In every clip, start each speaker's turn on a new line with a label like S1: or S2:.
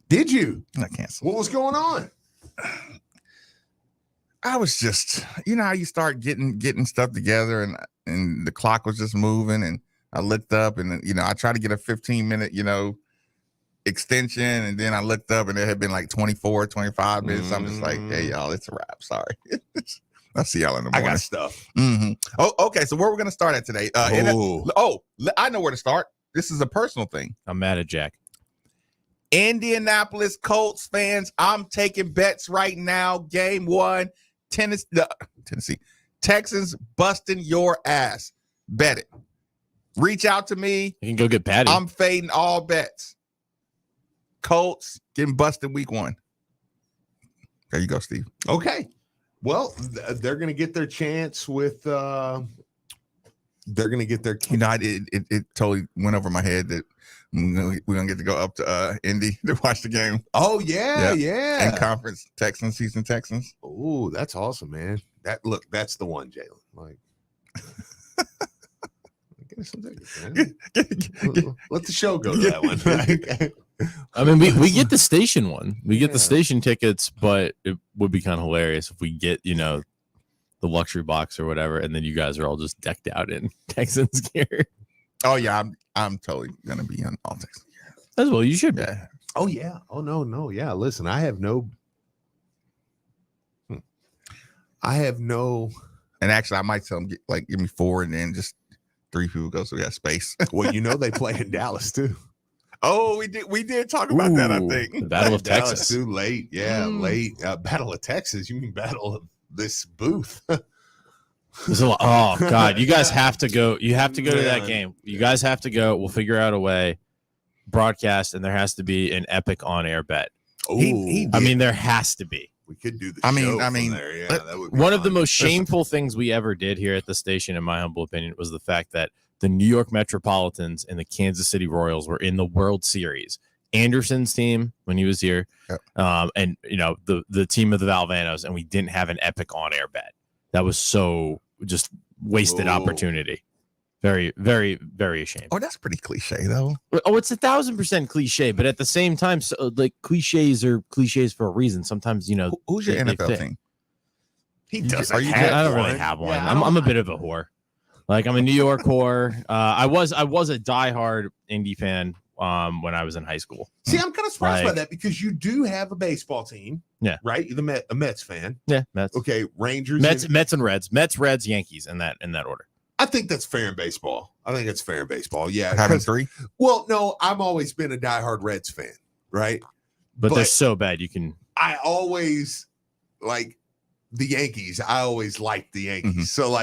S1: Did you?
S2: I canceled.
S1: What was going on?
S2: I was just, how you start getting stuff together, and the clock was just moving, and I looked up, and I tried to get a 15-minute, extension, and then I looked up, and it had been like 24, 25 minutes. I'm just like, hey, y'all, it's a wrap. Sorry. I'll see y'all in the morning.
S1: I got stuff.
S2: Mm-hmm. Oh, okay. So where we're gonna start at today? I know where to start. This is a personal thing.
S3: I'm mad at Jack.
S2: Indianapolis Colts fans, I'm taking bets right now. Game 1, Tennessee Texans busting your ass. Bet it. Reach out to me.
S3: You can go get Patty.
S2: I'm fading all bets. Colts getting busted week 1. There you go, Steve.
S1: Okay. Well, they're going to get their chance with. They're going to get their.
S2: It totally went over my head that we're going to get to go up to Indy to watch the game.
S1: Oh yeah.
S2: And conference Texans, Houston Texans.
S1: Oh, that's awesome, man. That's the one, Jalen. Like, give us some tickets, man. Let the show go to that one.
S3: I mean, we get the station one. We get the station tickets, but it would be kind of hilarious if we get, the luxury box or whatever, and then you guys are all just decked out in Texans gear.
S2: Oh yeah, I'm totally gonna be in all Texans gear
S3: as well. You should be.
S1: Yeah. Oh yeah. Oh no. Yeah. Listen, I have no.
S2: And actually, I might tell them give me 4, and then just 3 people go, so we have space.
S1: Well, they play in Dallas too.
S2: Oh, we did talk about that, I think.
S3: The Battle of
S1: Dallas
S3: Texas.
S1: Too late. Yeah, late. Battle of Texas. You mean Battle of this booth.
S3: Oh, God. You guys have to go. You have to go to that game. You guys have to go. We'll figure out a way. Broadcast, and there has to be an epic on-air bet.
S1: Oh,
S3: there has to be.
S1: We could do the
S2: I
S1: show
S2: mean,
S1: from there. Yeah, that would be
S3: one
S1: fun.
S3: of the most shameful things we ever did here at the station, in my humble opinion, was the fact that the New York Metropolitans and the Kansas City Royals were in the World Series. Anderson's team when he was here, and the team of the Valvanos, and we didn't have an epic on-air bet. That was so just wasted opportunity. Very, very, very ashamed.
S2: Oh, that's pretty cliche though.
S3: Oh, it's 1,000% cliche, but at the same time, cliches are cliches for a reason. Sometimes,
S2: who's your NFL team?
S1: He doesn't.
S3: I don't really have one. Yeah, I'm a bit of a whore. Like, I'm a New York whore. I was a diehard Indy fan when I was in high school.
S1: See, I'm kind of surprised by that because you do have a baseball team.
S3: Yeah.
S1: Right? You're a Mets fan.
S3: Yeah, Mets.
S1: Okay, Rangers.
S3: Mets and Reds. Mets, Reds, Yankees in that order.
S1: I think that's fair in baseball. Yeah.
S2: Having 3?
S1: Well, no, I've always been a diehard Reds fan, right?
S3: But they're so bad you can.
S1: I always like the Yankees. I always liked the Yankees.
S2: Mm-hmm.
S1: So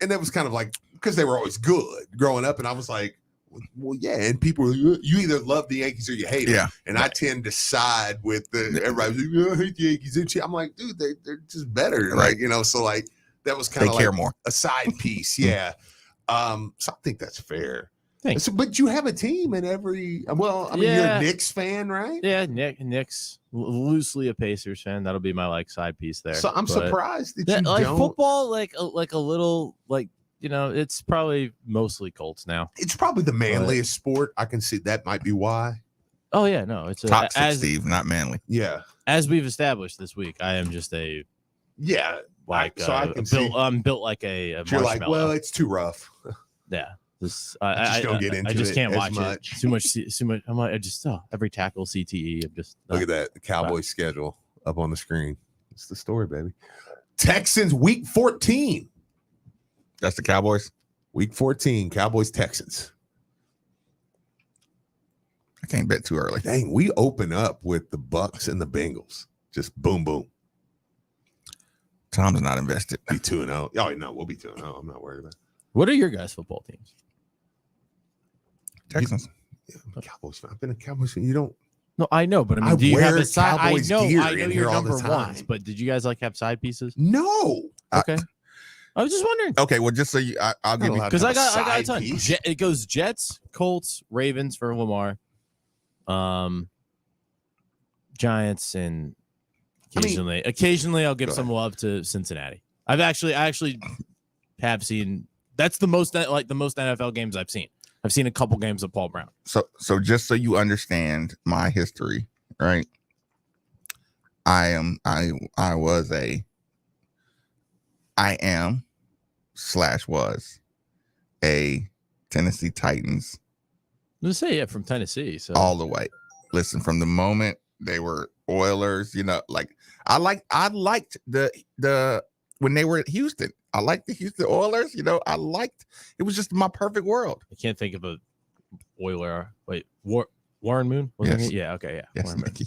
S1: and that was kind of because they were always good growing up. And I was like, well, yeah. And people, you either love the Yankees or you hate them.
S2: Yeah.
S1: And I tend to side with everybody's like, I hate the Yankees. I'm like, dude, they're just better.
S2: Right.
S1: That was kind of
S2: care more.
S1: a side piece. Yeah. So I think that's fair.
S3: Thanks.
S1: So, but you have a team in every. Well, I mean, you're a Knicks fan, right?
S3: Yeah, Knicks. Loosely a Pacers fan. That'll be my side piece there.
S1: So I'm surprised that you don't.
S3: Football, like a little it's probably mostly Colts now.
S1: It's probably the manliest sport. I can see that might be why.
S3: Oh yeah, no, it's
S2: toxic, Steve, not manly.
S1: Yeah,
S3: as we've established this week, I am just a
S1: I can see.
S3: I'm built like a
S1: you're like, well, it's too rough.
S3: Yeah.
S1: I just don't get into it.
S3: I just can't watch
S1: much.
S3: it. Too much. I'm like, every tackle CTE. I'm just
S1: look at that. The Cowboys schedule up on the screen. It's the story, baby. Texans week 14.
S2: That's the Cowboys.
S1: Week 14, Cowboys Texans.
S2: I can't bet too early.
S1: Dang, we open up with the Bucks and the Bengals. Just boom, boom.
S2: Tom's not invested.
S1: Be 2-0. Oh, no, we'll be 2-0. I'm not worried about it.
S3: What are your guys' football teams?
S2: Texans.
S1: Cowboys fan. I've been a Cowboys fan. You don't.
S3: No, I know, but I mean, do you have a side? I know
S1: you're
S3: number ones, but did you guys have side pieces?
S1: No.
S3: Okay. I was just wondering.
S2: Okay, well, just so I'll give you
S3: because I got a ton. It goes Jets, Colts, Ravens for Lamar, Giants, and occasionally I'll give some love to Cincinnati. I actually have seen. That's the most NFL games I've seen. I've seen a couple games of Paul Brown.
S2: So just so you understand my history right? I am / was a Tennessee Titans
S3: Let's say from Tennessee. So
S2: all the way. Listen, from the moment they were Oilers, like I liked the when they were at Houston. I liked the Houston Oilers. I liked it was just my perfect world.
S3: I can't think of a Oiler. Wait, Warren Moon?
S2: Yes.
S3: It? Yeah. Okay. Yeah.
S2: Yes, Nikki.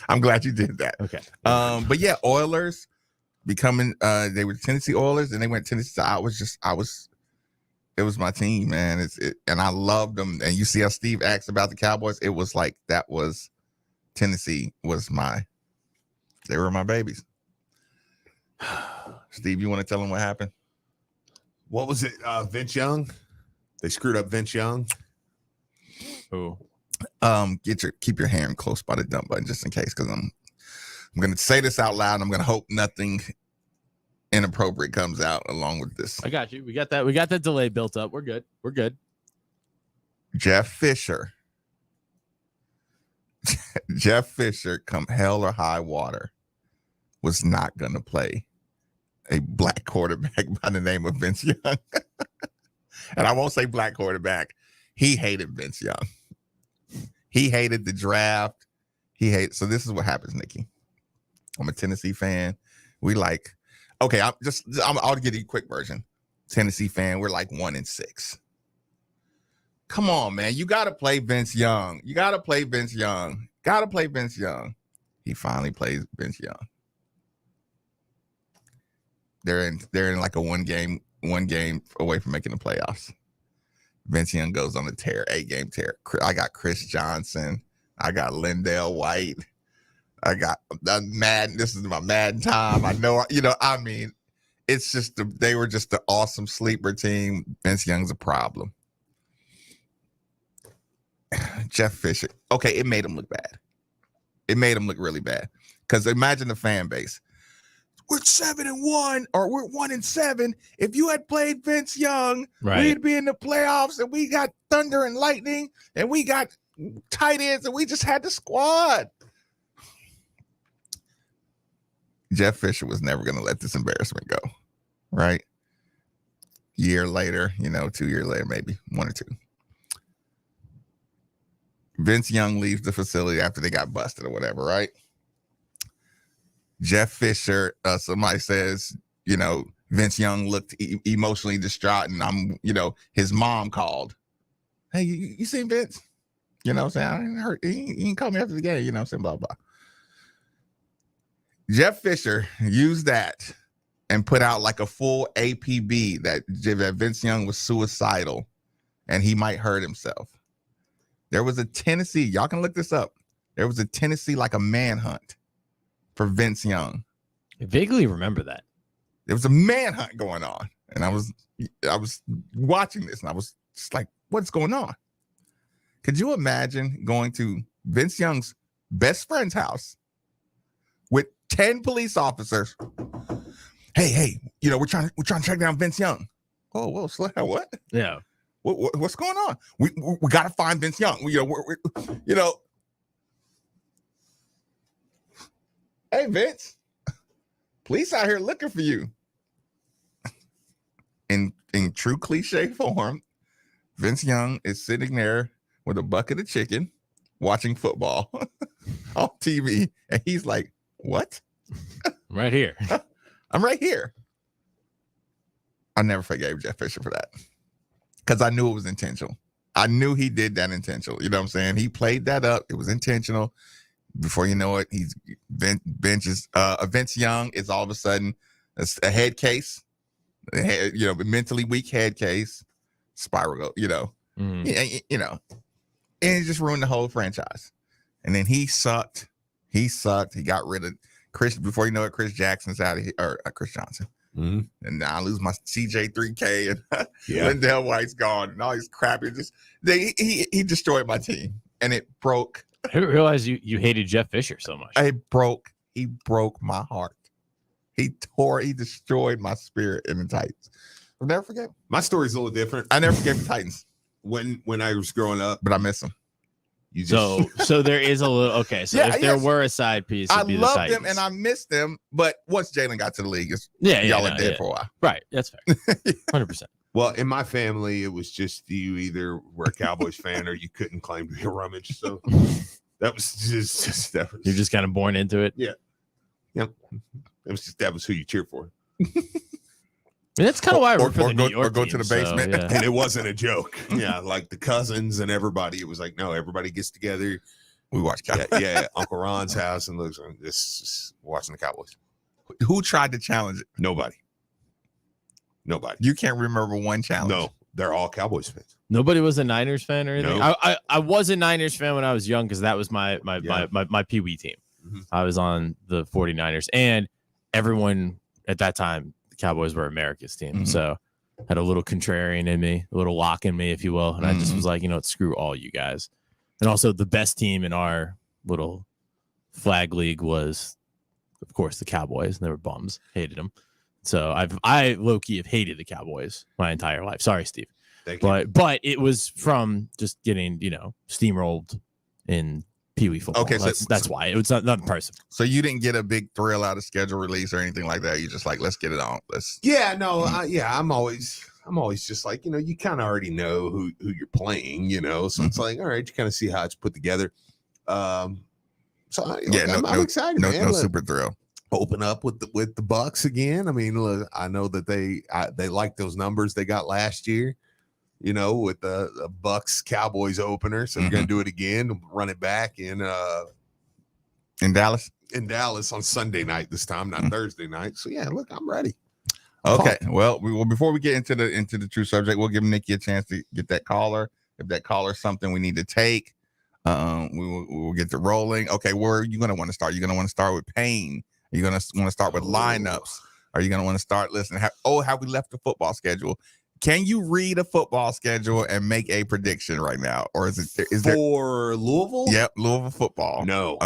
S2: I'm glad you did that.
S3: Okay.
S2: But yeah, Oilers becoming they were Tennessee Oilers and they went Tennessee. It was my team, man. And I loved them. And you see how Steve asked about the Cowboys. It was like that was Tennessee they were my babies. Steve, you want to tell them what happened?
S1: What was it? Vince Young. They screwed up Vince Young.
S3: Who?
S2: Keep your hand close by the dump button just in case, because I'm going to say this out loud. And I'm going to hope nothing inappropriate comes out along with this.
S3: I got you. We got that delay built up. We're good.
S2: Jeff Fisher, come hell or high water, was not going to play a black quarterback by the name of Vince Young. And I won't say black quarterback. He hated Vince Young. He hated the draft. So this is what happens, Nikki. I'm a Tennessee fan. I'll give you a quick version. Tennessee fan, we're like 1-6. Come on, man. You got to play Vince Young. He finally plays Vince Young. They're in like a one game away from making the playoffs. Vince Young goes on a tear, 8-game tear. I got Chris Johnson. I got Lindell White. I got Madden. This is my Madden time. I know, it's just they were just an awesome sleeper team. Vince Young's a problem. Jeff Fisher. Okay, it made him look bad. It made him look really bad. Because imagine the fan base. We're 7-1 or we're 1-7. If you had played Vince Young, we'd be in the playoffs, and we got thunder and lightning, and we got tight ends, and we just had the squad. Jeff Fisher was never going to let this embarrassment go, right? Year later, 2 years later, maybe 1 or 2. Vince Young leaves the facility after they got busted or whatever, right? Jeff Fisher, somebody says, Vince Young looked emotionally distraught, and his mom called. Hey, you seen Vince? You know what I'm saying? I didn't hurt. He didn't call me after the game, I'm saying, blah, blah. Jeff Fisher used that and put out like a full APB that Vince Young was suicidal and he might hurt himself. There was a Tennessee, y'all can look this up. There was a Tennessee, like a manhunt for Vince Young.
S3: I vaguely remember that.
S2: There was a manhunt going on. And I was watching this and I was just like, what's going on? Could you imagine going to Vince Young's best friend's house with 10 police officers? Hey, we're trying to track down Vince Young. Oh, whoa, slow down. What?
S3: Yeah.
S2: What's going on? We got to find Vince Young. Hey, Vince, police out here looking for you. In true cliche form, Vince Young is sitting there with a bucket of chicken watching football on TV. And he's like, what?
S3: I'm right here.
S2: I'm right here. I never forgave Jeff Fisher for that because I knew it was intentional. I knew he did that intentional. You know what I'm saying? He played that up. It was intentional. Before you know it, Vince Young is all of a sudden a head case, mentally weak head case, spiral, and it just ruined the whole franchise. And then he sucked. He got rid of Chris. Before you know it, Chris Jackson's out of here, or Chris Johnson. Mm-hmm. And now I lose my CJ3K and Lindell White's gone and all these crap. He destroyed my team and it broke.
S3: I didn't realize you hated Jeff Fisher so much.
S2: He broke my heart. He destroyed my spirit in the Titans. I'll never forget.
S1: My story's a little different.
S2: I never forgave the Titans
S1: when I was growing up,
S2: but I miss them.
S1: You just
S3: So there is a little okay. So if there were a side piece,
S2: I
S3: it'd be the
S2: love
S3: Titans.
S2: them and I miss them. But once Jalen got to the league,
S3: y'all
S2: are dead for a while.
S3: Right. That's fair. 100%.
S1: well, in my family, it was just you either were a Cowboys fan or you couldn't claim to be a rummage. So that was just that was,
S3: You're just kind of born into it.
S1: Yeah. Yep. It was just that was who you cheer for.
S3: And that's kind of why I root for the New
S2: or
S3: York
S2: go
S3: team,
S2: to the basement.
S3: So, yeah.
S1: And it wasn't a joke. Yeah, like the cousins and everybody. It was like, no, everybody gets together.
S2: We watch Cowboys.
S1: Yeah, Uncle Ron's house and looks like this is watching the Cowboys.
S2: Who tried to challenge it?
S1: Nobody.
S2: You can't remember one challenge.
S1: No, they're all Cowboys fans.
S3: Nobody was a Niners fan or anything.
S1: No.
S3: I was a Niners fan when I was young because that was my Pee-wee team.
S1: Mm-hmm.
S3: I was on the 49ers, and everyone at that time, the Cowboys were America's team.
S2: Mm-hmm.
S3: So had a little contrarian in me, a little lock in me, if you will. And I just was like, screw all you guys. And also the best team in our little flag league was, of course, the Cowboys. And they were bums. Hated them. So I low-key have hated the Cowboys my entire life. Sorry, Steve.
S1: Thank you.
S3: But it was from just getting, steamrolled in Pee-wee football.
S2: Okay,
S3: that's why. It was not personal.
S2: So you didn't get a big thrill out of schedule release or anything like that. You just like, let's get it on.
S1: Yeah, no, I'm always just like, you kind of already know who you're playing, so it's like, all right, you kind of see how it's put together. I'm excited.
S2: No super thrill.
S1: Open up with the Bucks again. I mean, look, I know that they like those numbers they got last year, with the Bucks Cowboys opener. So you're gonna do it again, run it back in
S2: Dallas.
S1: In Dallas on Sunday night this time, not Thursday night. So yeah, look, I'm ready.
S2: Okay. Well, before we get into the true subject, we'll give Nikki a chance to get that caller. If that caller's something we need to take, we'll get to rolling. Okay, where are you gonna want to start? You're gonna want to start with Payne. Are you gonna want to start with lineups? Are you gonna want to start listening? Have we left the football schedule? Can you read a football schedule and make a prediction right now, or is there
S1: for Louisville?
S2: Yep, Louisville football.
S1: No,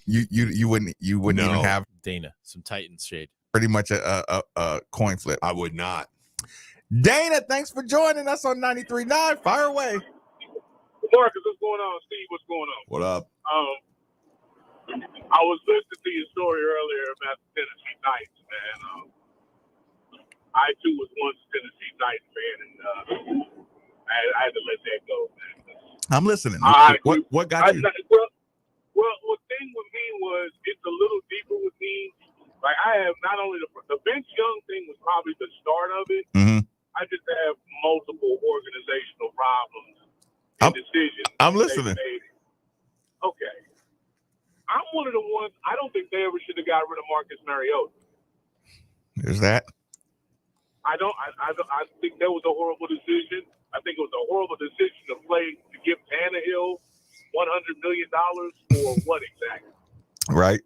S2: you wouldn't even have
S3: Dana some Titans shade.
S2: Pretty much a coin flip.
S1: I would not.
S2: Dana, thanks for joining us on 93.9. Fire away.
S4: Marcus, what's going on? Steve, what's going on?
S1: What up?
S4: I was listening to your story earlier about the Tennessee Titans, man. I too was once a Tennessee Titans fan, and I had to let that go, man.
S2: I'm listening. What got you?
S4: Well, the thing with me was it's a little deeper with me. Like I have not only the Vince Young thing was probably the start of it.
S2: Mm-hmm.
S4: I just have multiple organizational problems and decisions.
S2: I'm listening.
S4: Okay. I'm one of the ones, I don't think they ever should have got rid of Marcus Mariota.
S2: There's that.
S4: I think that was a horrible decision. I think it was a horrible decision to give Tannehill $100 million for what exactly?
S2: Right.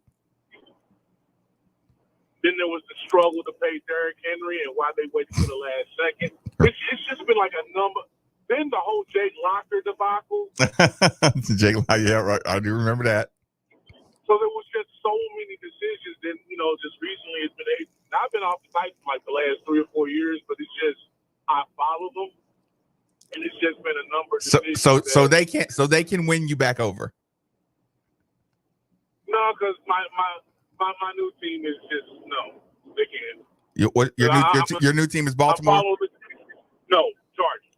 S4: Then there was the struggle to pay Derrick Henry and why they waited for the last second. It's just been like a number. Then the whole Jake Locker debacle.
S2: Jake Locker, yeah, right. I do remember that.
S4: So there was just so many decisions. Then, just recently it's been I've been off the site for like the last 3 or 4 years, but it's just I follow them, and it's just been a number of decisions.
S2: So they can win you back over.
S4: No, because my new team is just no, they can't.
S2: Your new team is Baltimore.
S4: No, Chargers.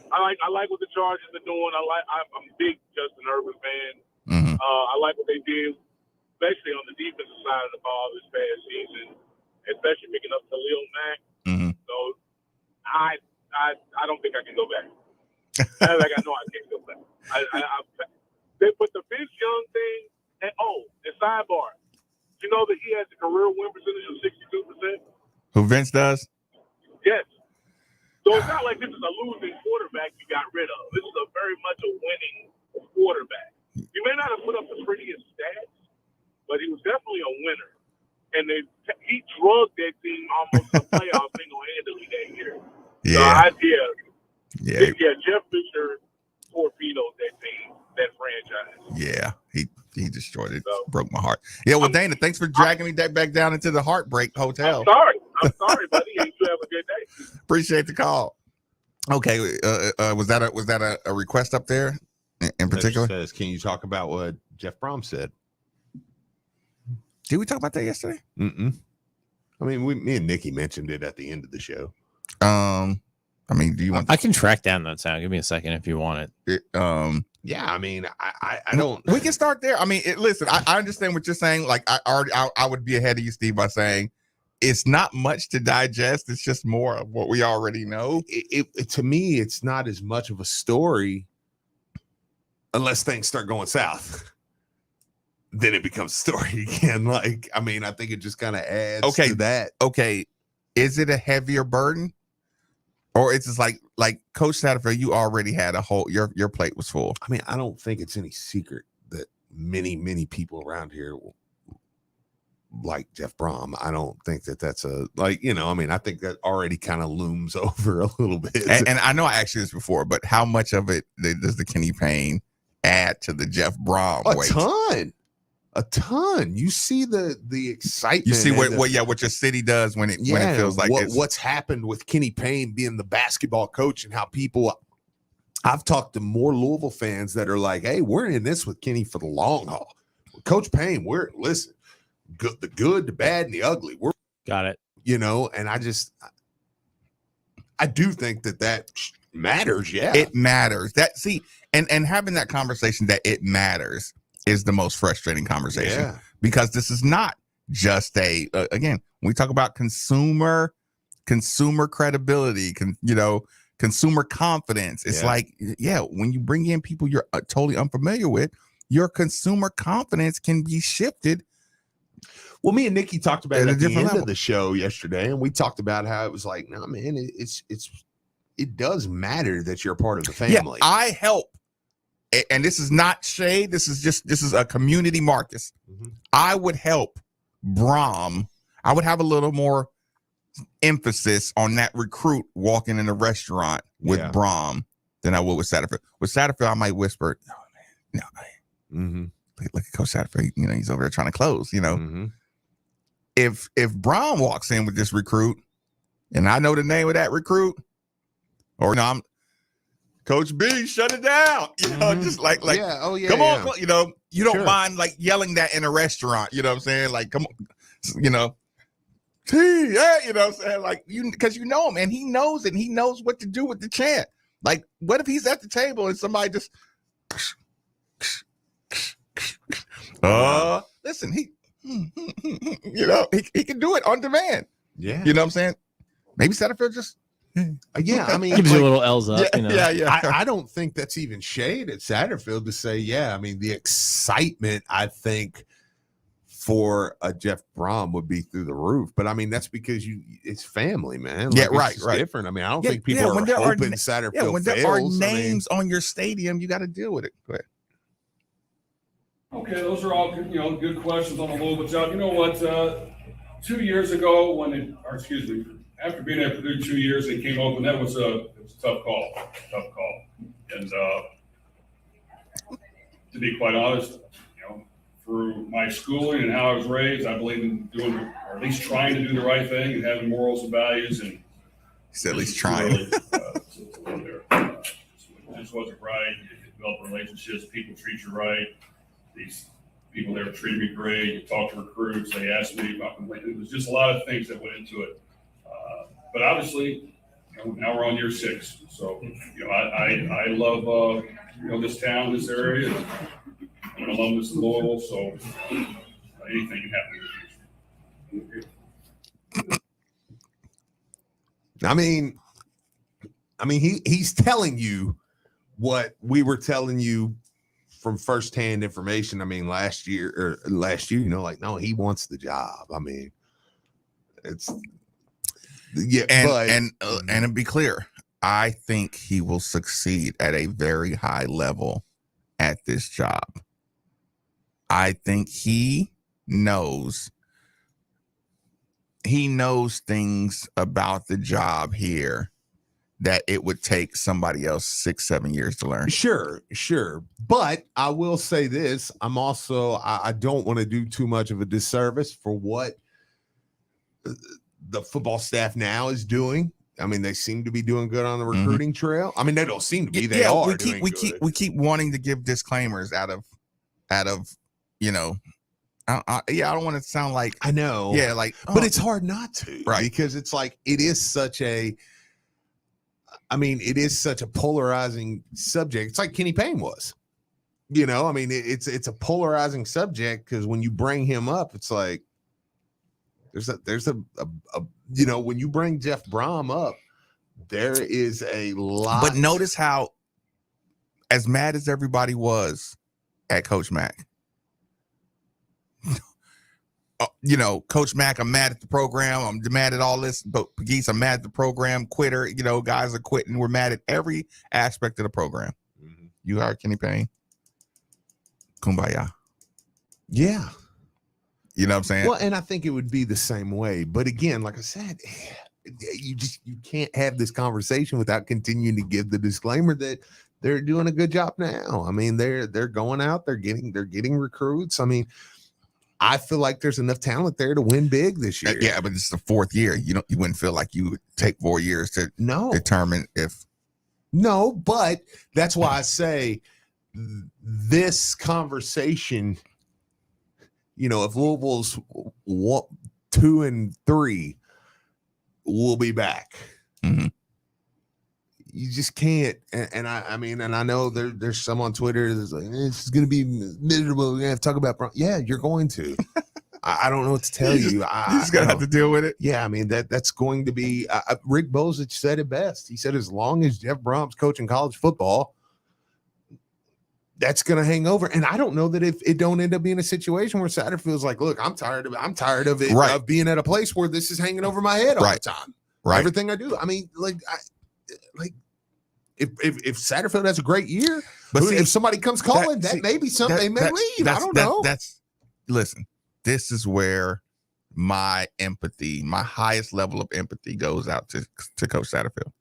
S4: I like what the Chargers are doing. I'm a big Justin Herbert fan.
S2: Mm-hmm.
S4: I like what they did, especially on the defensive side of the ball this past season, especially picking up Khalil Mack.
S2: Mm-hmm.
S4: So I don't think I can go back. I know I can't go back. They put the Vince Young thing, and sidebar. You know that he has a career win percentage of 62%?
S2: Who Vince does?
S4: Yes. So it's not like this is a losing quarterback you got rid of. This is a very much a winning quarterback. He may not have put up the prettiest stats, but he was definitely a winner. And he drugged that team almost to the playoffs single-handedly that year.
S2: Yeah.
S4: So Jeff Fisher torpedoed that team, that franchise.
S2: Yeah, he destroyed it. So, broke my heart. Yeah, well, Dana, thanks for dragging me back down into the Heartbreak Hotel.
S4: I'm sorry, buddy. You have a good day.
S2: Appreciate the call. Okay, was that a request up there in particular?
S1: Says, can you talk about what Jeff Brom said?
S2: Did we talk about that yesterday?
S1: Mm-mm. I mean, me and Nikki mentioned it at the end of the show.
S2: I mean, do you want?
S3: I can track down that sound. Give me a second if you want it.
S1: Yeah, I mean, I don't.
S2: We can start there. I mean, listen, I understand what you're saying. Like, I would be ahead of you, Steve, by saying it's not much to digest. It's just more of what we already know.
S1: It to me, it's not as much of a story unless things start going south. Then it becomes a story again. Like, I mean, I think it just kind of adds to that.
S2: Okay, is it a heavier burden? Or it's just like Coach Satterfield, you already had a whole your plate was full.
S1: I mean, I don't think it's any secret that many people around here like Jeff Brom. I don't think that's a I mean, I think that already kind of looms over a little bit.
S2: And I know I asked you this before, but how much of it does the Kenny Payne add to the Jeff Brom weight?
S1: A ton. You see the excitement.
S2: You see what your city does when it feels like
S1: what's happened with Kenny Payne being the basketball coach and how people. I've talked to more Louisville fans that are like, "Hey, we're in this with Kenny for the long haul. Coach Payne, the good, the bad, and the ugly. We're
S3: got it.
S1: And I do think that matters. Yeah,
S2: it matters. And having that conversation that it matters is the most frustrating conversation because this is not just again, when we talk about consumer credibility, consumer confidence. It's when you bring in people you're totally unfamiliar with, your consumer confidence can be shifted.
S1: Well, me and Nikki talked about it at the end
S2: level
S1: of the show yesterday, and we talked about how it was like, no, man, it does matter that you're a part of the family.
S2: Yeah, I help. And this is not shade. This is a community Marcus. Mm-hmm. I would help Brom. I would have a little more emphasis on that recruit walking in a restaurant with Brom than I would with Satterfield. With Satterfield, I might whisper, "No, man, no." Mm-hmm. Look at Coach Satterfield. He's over there trying to close. Mm-hmm. If Brom walks in with this recruit, and I know the name of that recruit, or I'm Coach B, shut it down. Just like come on, you don't mind like yelling that in a restaurant, you know what I'm saying? Like, come on, you know what I'm saying? Like, because you know him and he knows it and he knows what to do with the chant. Like, what if he's at the table and somebody just listen, he he can do it on demand.
S1: Yeah.
S2: You know what I'm saying? Maybe Satterfield just
S1: I mean,
S3: gives you a little L's up.
S1: I don't think that's even shade at Satterfield to say, I mean, the excitement, I think, for a Jeff Brom would be through the roof. But I mean, that's because it's family, man. Like,
S2: it's
S1: right. Different. I mean, I don't think people are hoping Satterfield
S2: when there are names on your stadium, you got to deal with it. Go ahead.
S5: Okay, those are all good questions on the Louisville job. You know what? 2 years ago, after being at Purdue 2 years, they came open. That was a tough call. And to be quite honest, through my schooling and how I was raised, I believe in doing, or at least trying to do the right thing and having morals and values. And
S2: he said at least trying.
S5: It just wasn't right. You develop relationships. People treat you right. These people there treated me great. You talk to recruits. They asked me about complaining. It was just a lot of things that went into it. But obviously, now we're on year 6. So, I love, this town, this area. I'm an alumnus of Louisville, so anything can happen in the future.
S1: I mean, he's telling you what we were telling you from firsthand information. I mean, last year, no, he wants the job. I mean, it's. Yeah,
S2: and to be clear, I think he will succeed at a very high level at this job. I think he knows things about the job here that it would take somebody else 6-7 years to learn.
S1: Sure. But I will say this. I'm also, I don't want to do too much of a disservice for what the football staff now is doing I mean, they seem to be doing good on the recruiting trail. I mean, they don't seem to be. They are.
S2: We keep wanting to give disclaimers out of you know. I don't want to sound like
S1: I know.
S2: Yeah, like,
S1: but it's hard not to,
S2: right?
S1: Because it's like it is such a polarizing subject. It's like Kenny Payne was. You know, I mean, it's a polarizing subject because when you bring him up, it's like there's a you know, when you bring Jeff Brom up, there is a lot.
S2: But notice how, as mad as everybody was at Coach Mack, you know, Coach Mack, I'm mad at the program. I'm mad at all this, but Pegues, I'm mad at the program. Quitter, you know, guys are quitting. We're mad at every aspect of the program. Mm-hmm. You hired Kenny Payne. Kumbaya.
S1: Yeah.
S2: You know what I'm saying?
S1: Well, and I think it would be the same way. But again, like I said, you can't have this conversation without continuing to give the disclaimer that they're doing a good job now. I mean, they're going out, they're getting recruits. I mean, I feel like there's enough talent there to win big this year.
S2: Yeah, but it's the fourth year. You wouldn't feel like you would take 4 years to determine if.
S1: No, but that's why I say this conversation, you know, if Louisville's 2-3, we'll be back.
S2: Mm-hmm.
S1: You just can't. And I mean, and I know there's some on Twitter that's like, it's going to be miserable. We're going to have to talk about. Yeah, you're going to. I don't know what to tell you.
S2: You just going to have to deal with it.
S1: Yeah, I mean, that's going to be. Rick Bozich said it best. He said, as long as Jeff Brom's coaching college football, that's going to hang over. And I don't know that if it don't end up being a situation where Satterfield's like, look, I'm tired of it,
S2: right,
S1: of being at a place where this is hanging over my head all the time.
S2: Right.
S1: Everything I do. I mean, if Satterfield has a great year, but if somebody comes calling, that may be something they may leave. I don't know.
S2: Listen, this is where my empathy, my highest level of empathy, goes out to Coach Satterfield.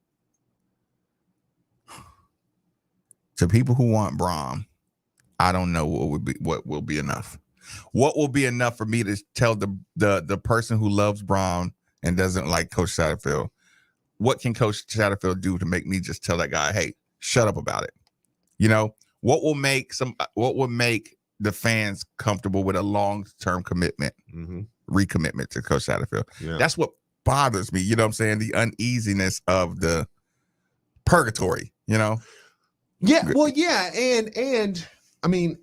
S2: To people who want Brom, I don't know what will be enough. What will be enough for me to tell the person who loves Brom and doesn't like Coach Satterfield, what can Coach Satterfield do to make me just tell that guy, hey, shut up about it? You know, what will make the fans comfortable with a long-term commitment, recommitment to Coach Satterfield? Yeah. That's what bothers me. You know what I'm saying? The uneasiness of the purgatory, you know?
S1: Yeah, well, yeah, and I mean,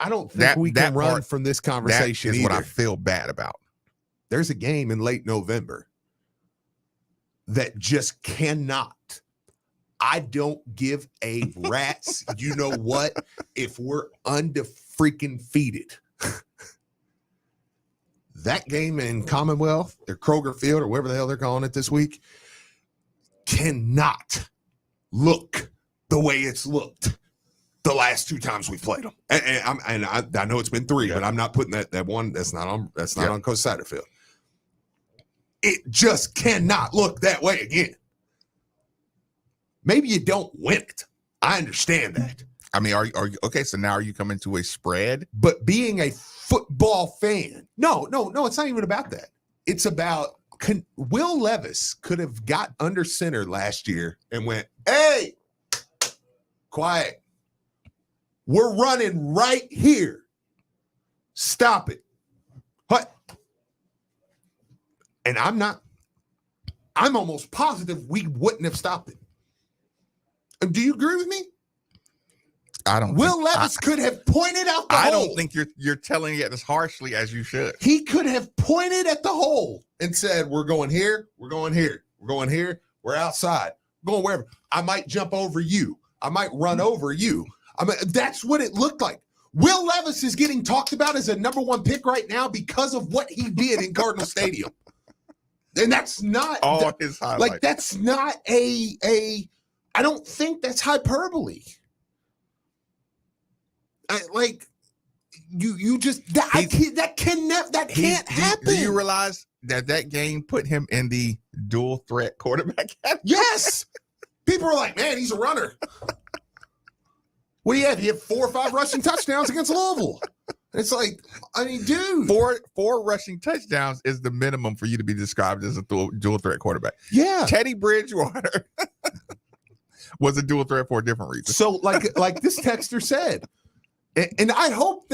S1: I don't think we can run from this conversation.
S2: That is what I feel bad about.
S1: There's a game in late November that just cannot. I don't give a rat's. You know what? If we're undefeated, that game in Commonwealth or Kroger Field or whatever the hell they're calling it this week cannot look the way it's looked the last 2 times we played them. And I know it's been 3, but I'm not putting that one. That's not on Coach Satterfield. It just cannot look that way again. Maybe you don't win it. I understand that.
S2: I mean, are you okay? So now are you coming to a spread?
S1: But being a football fan, no, it's not even about that. It's about Will Levis could have got under center last year and went, hey, quiet. We're running right here. Stop it. What? And I'm almost positive we wouldn't have stopped it. Do you agree with me?
S2: I don't.
S1: Will Levis could have pointed out the hole.
S2: I don't think you're telling it as harshly as you should.
S1: He could have pointed at the hole and said, we're going here, we're going here, we're going here, we're outside, going wherever. I might jump over you. I might run over you. I mean, that's what it looked like. Will Levis is getting talked about as a number 1 pick right now because of what he did in Cardinal Stadium. And that's not
S2: all his highlights.
S1: Like, that's not I don't think that's hyperbole. You just that can't happen.
S2: Do you realize that game put him in the dual threat quarterback category?
S1: Yes. People are like, man, he's a runner. What do you have? He had 4 or 5 rushing touchdowns against Louisville. It's like, I mean, dude.
S2: Four rushing touchdowns is the minimum for you to be described as a dual threat quarterback.
S1: Yeah.
S2: Teddy Bridgewater was a dual threat for a different reason.
S1: So like this texter said, and I hope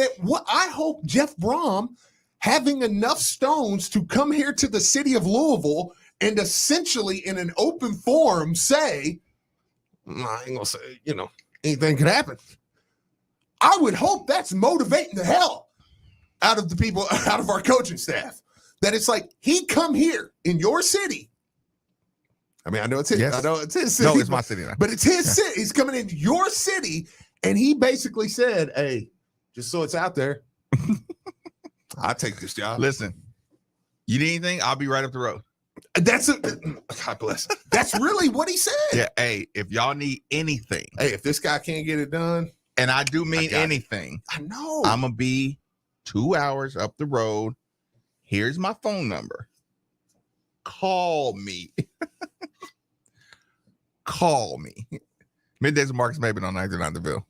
S1: Jeff Brom having enough stones to come here to the city of Louisville and essentially in an open forum say, I ain't gonna say, anything could happen. I would hope that's motivating the hell out of the people, out of our coaching staff. That it's like, he come here in your city. I mean, I know it's his,
S2: Yes.
S1: I know it's his city.
S2: No, it's my city now.
S1: But it's his city. He's coming into your city, and he basically said, hey, just so it's out there, I'll take this job.
S2: Listen, you need anything? I'll be right up the road.
S1: God bless. That's really what he said.
S2: Yeah, hey, if y'all need anything.
S1: Hey, if this guy can't get it done.
S2: And I do mean anything.
S1: I know.
S2: I'm going to be 2 hours up the road. Here's my phone number. Call me. Call me. Middays with Marcus Maben on 99 The Ville.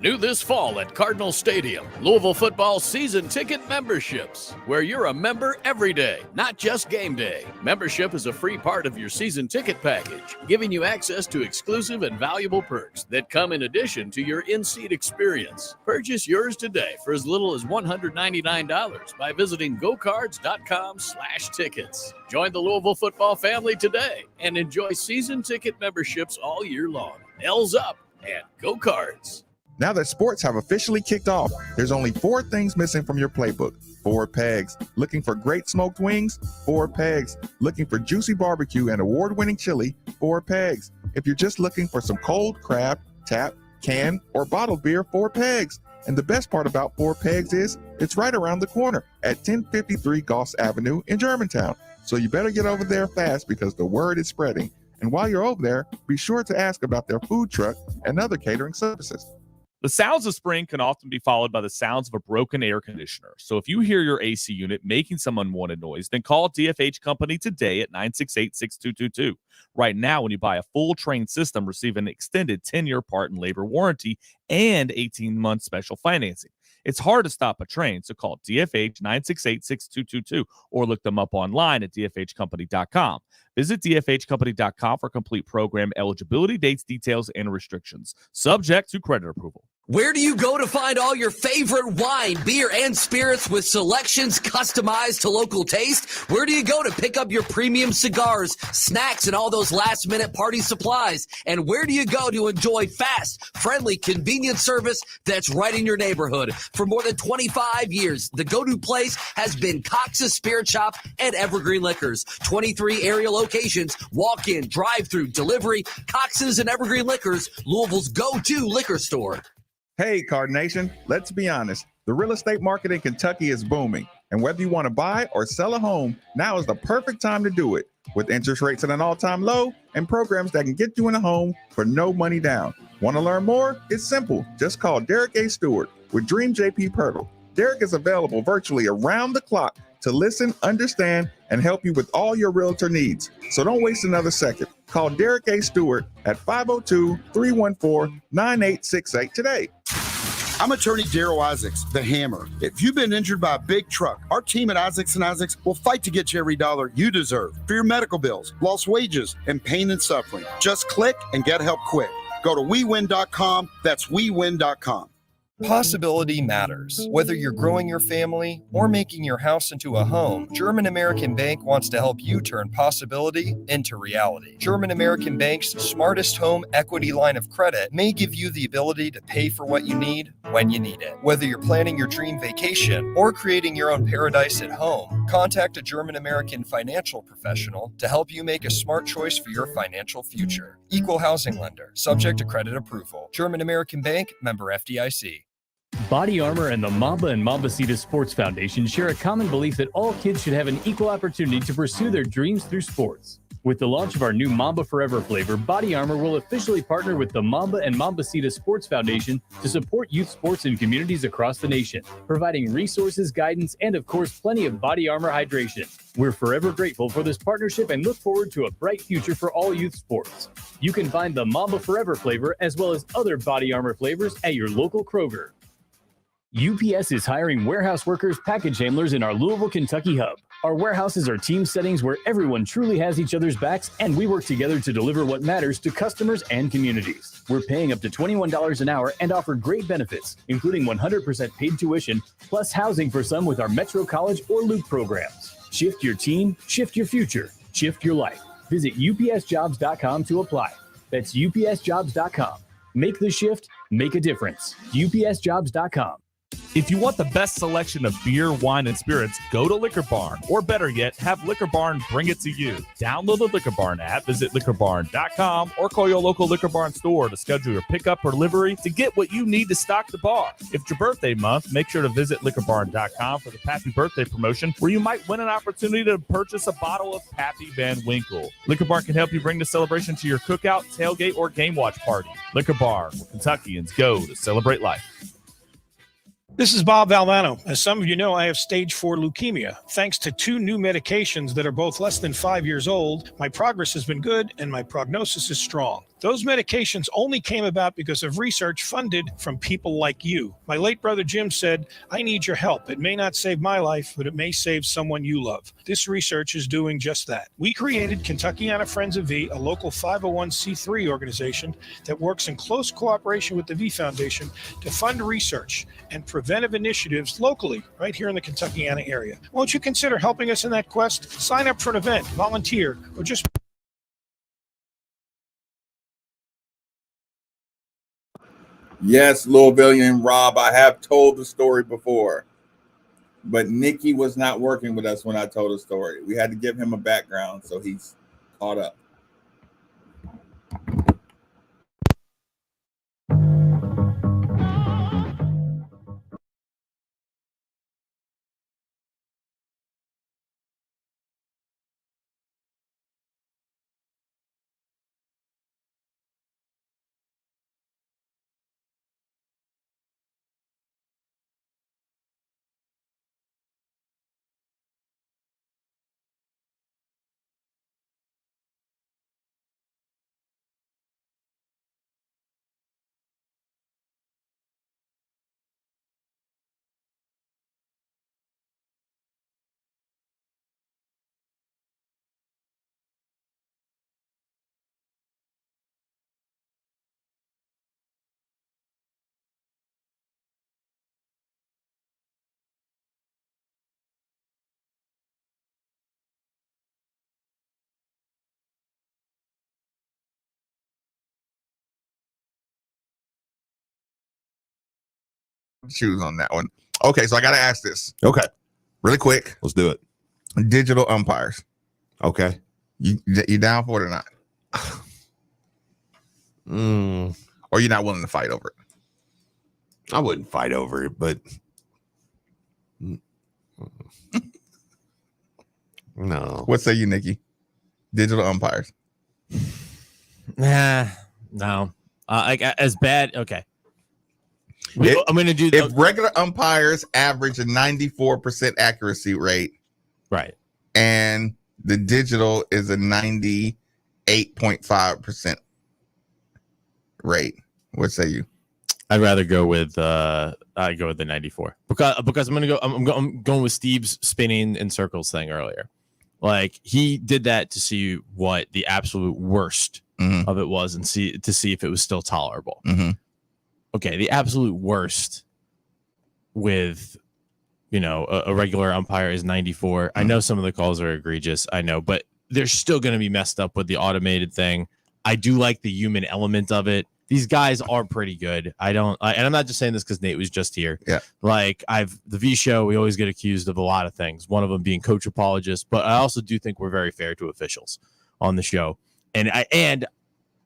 S6: New this fall at Cardinal Stadium, Louisville football season ticket memberships, where you're a member every day, not just game day. Membership is a free part of your season ticket package, giving you access to exclusive and valuable perks that come in addition to your in-seat experience. Purchase yours today for as little as $199 by visiting gocards.com/tickets. Join the Louisville football family today and enjoy season ticket memberships all year long. L's up and Go Cards.
S2: Now that sports have officially kicked off, there's only 4 things missing from your playbook. 4 pegs. Looking for great smoked wings? 4 pegs. Looking for juicy barbecue and award-winning chili? 4 pegs. If you're just looking for some cold crab, tap, can, or bottled beer? 4 pegs. And the best part about 4 pegs is it's right around the corner at 1053 Goss Avenue in Germantown. So you better get over there fast because the word is spreading. And while you're over there, be sure to ask about their food truck and other catering services.
S7: The sounds of spring can often be followed by the sounds of a broken air conditioner. So if you hear your AC unit making some unwanted noise, then call DFH Company today at 968-6222. Right now, when you buy a full Train system, receive an extended 10-year part and labor warranty and 18-month special financing. It's hard to stop a train, so call DFH 968-6222 or look them up online at dfhcompany.com. Visit dfhcompany.com for complete program eligibility, dates, details, and restrictions. Subject to credit approval.
S8: Where do you go to find all your favorite wine, beer, and spirits with selections customized to local taste? Where do you go to pick up your premium cigars, snacks, and all those last-minute party supplies? And where do you go to enjoy fast, friendly, convenient service that's right in your neighborhood? For more than 25 years, the go-to place has been Cox's Spirit Shop and Evergreen Liquors. 23 area locations, walk-in, drive-through, delivery, Cox's and Evergreen Liquors, Louisville's go-to liquor store.
S2: Hey, Card Nation, let's be honest. The real estate market in Kentucky is booming. And whether you want to buy or sell a home, now is the perfect time to do it. With interest rates at an all-time low and programs that can get you in a home for no money down. Want to learn more? It's simple. Just call Derek A. Stewart with Dream JP Pirtle. Derek is available virtually around the clock to listen, understand, and help you with all your realtor needs. So don't waste another second. Call Derek A. Stewart at 502-314-9868 today.
S9: I'm attorney Daryl Isaacs, the Hammer. If you've been injured by a big truck, our team at Isaacs & Isaacs will fight to get you every dollar you deserve for your medical bills, lost wages, and pain and suffering. Just click and get help quick. Go to WeWin.com. That's WeWin.com.
S10: Possibility matters. Whether you're growing your family or making your house into a home, German American Bank wants to help you turn possibility into reality. German American Bank's Smartest Home Equity Line of Credit may give you the ability to pay for what you need when you need it. Whether you're planning your dream vacation or creating your own paradise at home, contact a German American financial professional to help you make a smart choice for your financial future. Equal housing lender, subject to credit approval. German American Bank, member FDIC.
S11: Body Armor and the Mamba and Mambacita Sports Foundation share a common belief that all kids should have an equal opportunity to pursue their dreams through sports. With the launch of our new Mamba Forever flavor, Body Armor will officially partner with the Mamba and Mambacita Sports Foundation to support youth sports in communities across the nation, providing resources, guidance, and of course, plenty of Body Armor hydration. We're forever grateful for this partnership and look forward to a bright future for all youth sports. You can find the Mamba Forever flavor as well as other Body Armor flavors at your local Kroger. UPS is hiring warehouse workers, package handlers in our Louisville, Kentucky hub. Our warehouses are team settings where everyone truly has each other's backs, and we work together to deliver what matters to customers and communities. We're paying up to $21 an hour and offer great benefits, including 100% paid tuition, plus housing for some with our Metro College or Luke programs. Shift your team, shift your future, shift your life. Visit upsjobs.com to apply. That's upsjobs.com. Make the shift, make a difference. upsjobs.com.
S7: If you want the best selection of beer, wine, and spirits, go to Liquor Barn. Or better yet, have Liquor Barn bring it to you. Download the Liquor Barn app, visit liquorbarn.com, or call your local Liquor Barn store to schedule your pickup or delivery to get what you need to stock the bar. If it's your birthday month, make sure to visit liquorbarn.com for the Pappy Birthday promotion, where you might win an opportunity to purchase a bottle of Pappy Van Winkle. Liquor Barn can help you bring the celebration to your cookout, tailgate, or game watch party. Liquor Barn, where Kentuckians go to celebrate life.
S12: This is Bob Valvano. As some of you know, I have stage 4 leukemia. Thanks to 2 new medications that are both less than 5 years old, my progress has been good and my prognosis is strong. Those medications only came about because of research funded from people like you. My late brother Jim said, I need your help. It may not save my life, but it may save someone you love. This research is doing just that. We created Kentuckiana Friends of V, a local 501c3 organization that works in close cooperation with the V Foundation to fund research and preventive initiatives locally, right here in the Kentuckiana area. Won't you consider helping us in that quest? Sign up for an event, volunteer, or just...
S2: Yes, Louisvillian Rob, I have told the story before, but Nikki was not working with us when I told the story. We had to give him a background, so he's caught up. Choose on that one. Okay, so I got to ask this.
S1: Okay,
S2: really quick.
S1: let's do it.
S2: Digital umpires.
S1: Okay,
S2: You down for it or not? Or you're not willing to fight over it?
S1: I wouldn't fight over it, but no.
S2: What say you, Nikki? Digital umpires.
S3: Nah, no. Like as bad. Okay. I'm going to do.
S2: If regular umpires average a 94% accuracy rate,
S3: right,
S2: and the digital is a 98.5% rate, what say you?
S3: I'd rather go with the 94 because I'm going to go. I'm going with Steve's spinning in circles thing earlier. Like he did that to see what the absolute worst of it was and see if it was still tolerable. Okay, the absolute worst with, a regular umpire is 94. I know some of the calls are egregious. I know, but they're still going to be messed up with the automated thing. I do like the human element of it. These guys are pretty good. And I'm not just saying this because Nate was just here.
S2: Yeah.
S3: Like the V show, we always get accused of a lot of things. One of them being coach apologists, but I also do think we're very fair to officials on the show, and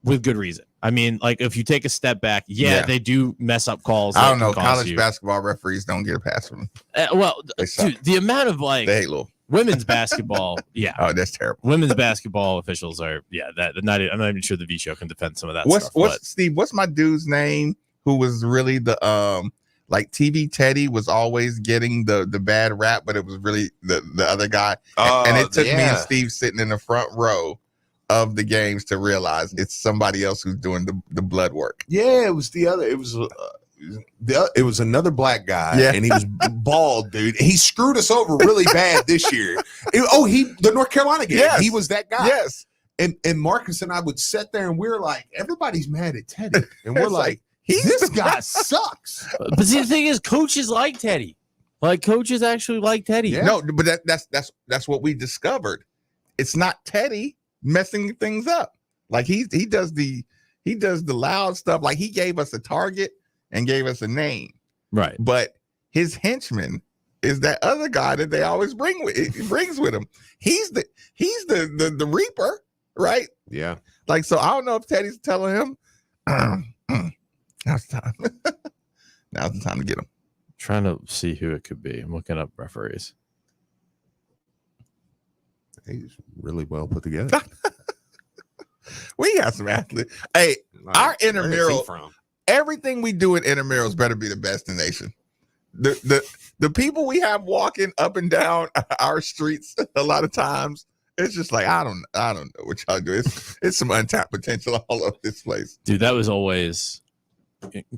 S3: with good reason. I mean, like if you take a step back, they do mess up calls.
S2: I don't know. College basketball referees don't get a pass from them.
S3: Dude, the amount of
S2: they hate little
S3: women's basketball,
S2: Oh, that's terrible.
S3: Women's basketball officials are, I'm not even sure the V show can defend some of that stuff.
S2: Steve? What's my dude's name? Who was really the like TV Teddy was always getting the bad rap, but it was really the other guy. And it took me and Steve sitting in the front row of the games to realize it's somebody else who's doing the blood work.
S1: Yeah, it was the other. It was it was another black guy,
S2: Yeah.
S1: and he was bald, dude. He screwed us over really bad this year. The North Carolina game.
S2: Yes.
S1: He was that guy.
S2: Yes.
S1: And Marcus and I would sit there, and we were like, everybody's mad at Teddy, and we're
S2: It's
S1: like,
S2: he's
S1: this
S2: the
S1: guy sucks.
S3: But see, the thing is, coaches like Teddy. Like coaches actually like Teddy.
S1: Yeah.
S2: No, but that's what we discovered. It's not Teddy messing things up. Like he does the loud stuff. Like he gave us a target and gave us a name.
S3: Right.
S2: But his henchman is that other guy that they always brings with him. He's the Reaper, right?
S1: Yeah.
S2: Like, so I don't know if Teddy's telling him, now's the time. Now's the time to get him.
S3: Trying to see who it could be. I'm looking up referees.
S1: He's really well put together.
S2: We got some athletes. Hey, our intramural, everything we do in intramurals better be the best in the nation. The people we have walking up and down our streets a lot of times, it's just like I don't know what y'all do. It's some untapped potential all over this place.
S3: Dude, that was always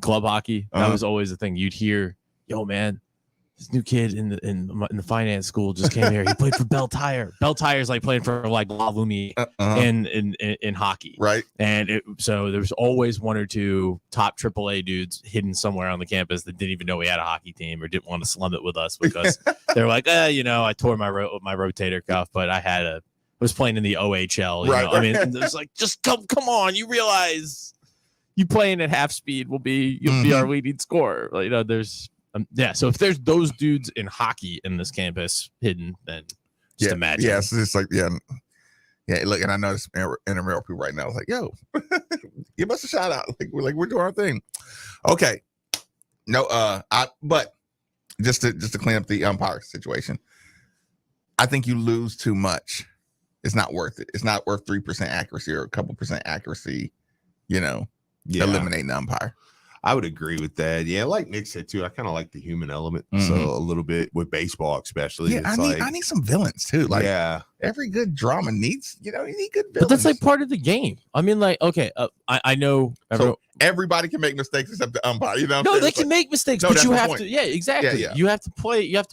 S3: club hockey. That was always the thing. You'd hear, yo, man, this new kid in the finance school just came here. He played for Bell Tire. Bell Tire's like playing for like La Lumiere in hockey.
S2: Right.
S3: And so there was always one or two top AAA dudes hidden somewhere on the campus that didn't even know we had a hockey team or didn't want to slum it with us because they're like, I tore my rotator cuff, but I was playing in the OHL. You know? I mean, it's like, just come on. You realize you playing at half speed you'll be our leading scorer. Like, there's so if there's those dudes in hockey in this campus hidden, then just imagine.
S2: Yeah, so it's like, look, and I know this intramural people right now. It's like, yo, give us a shout out. We're doing our thing. Okay. No, but just to clean up the umpire situation, I think you lose too much. It's not worth it. It's not worth 3% accuracy or a couple percent accuracy, eliminating the umpire.
S1: I would agree with that. Yeah, like Nick said too, I kind of like the human element. So a little bit with baseball, especially.
S2: Yeah, I need some villains too. Like, every good drama needs, you need good villains.
S3: But that's like part of the game. I mean, like, okay, I know
S2: everybody can make mistakes except the umpire.
S3: No, they can make mistakes, but you have to. Yeah, exactly.
S2: Yeah.
S3: You have to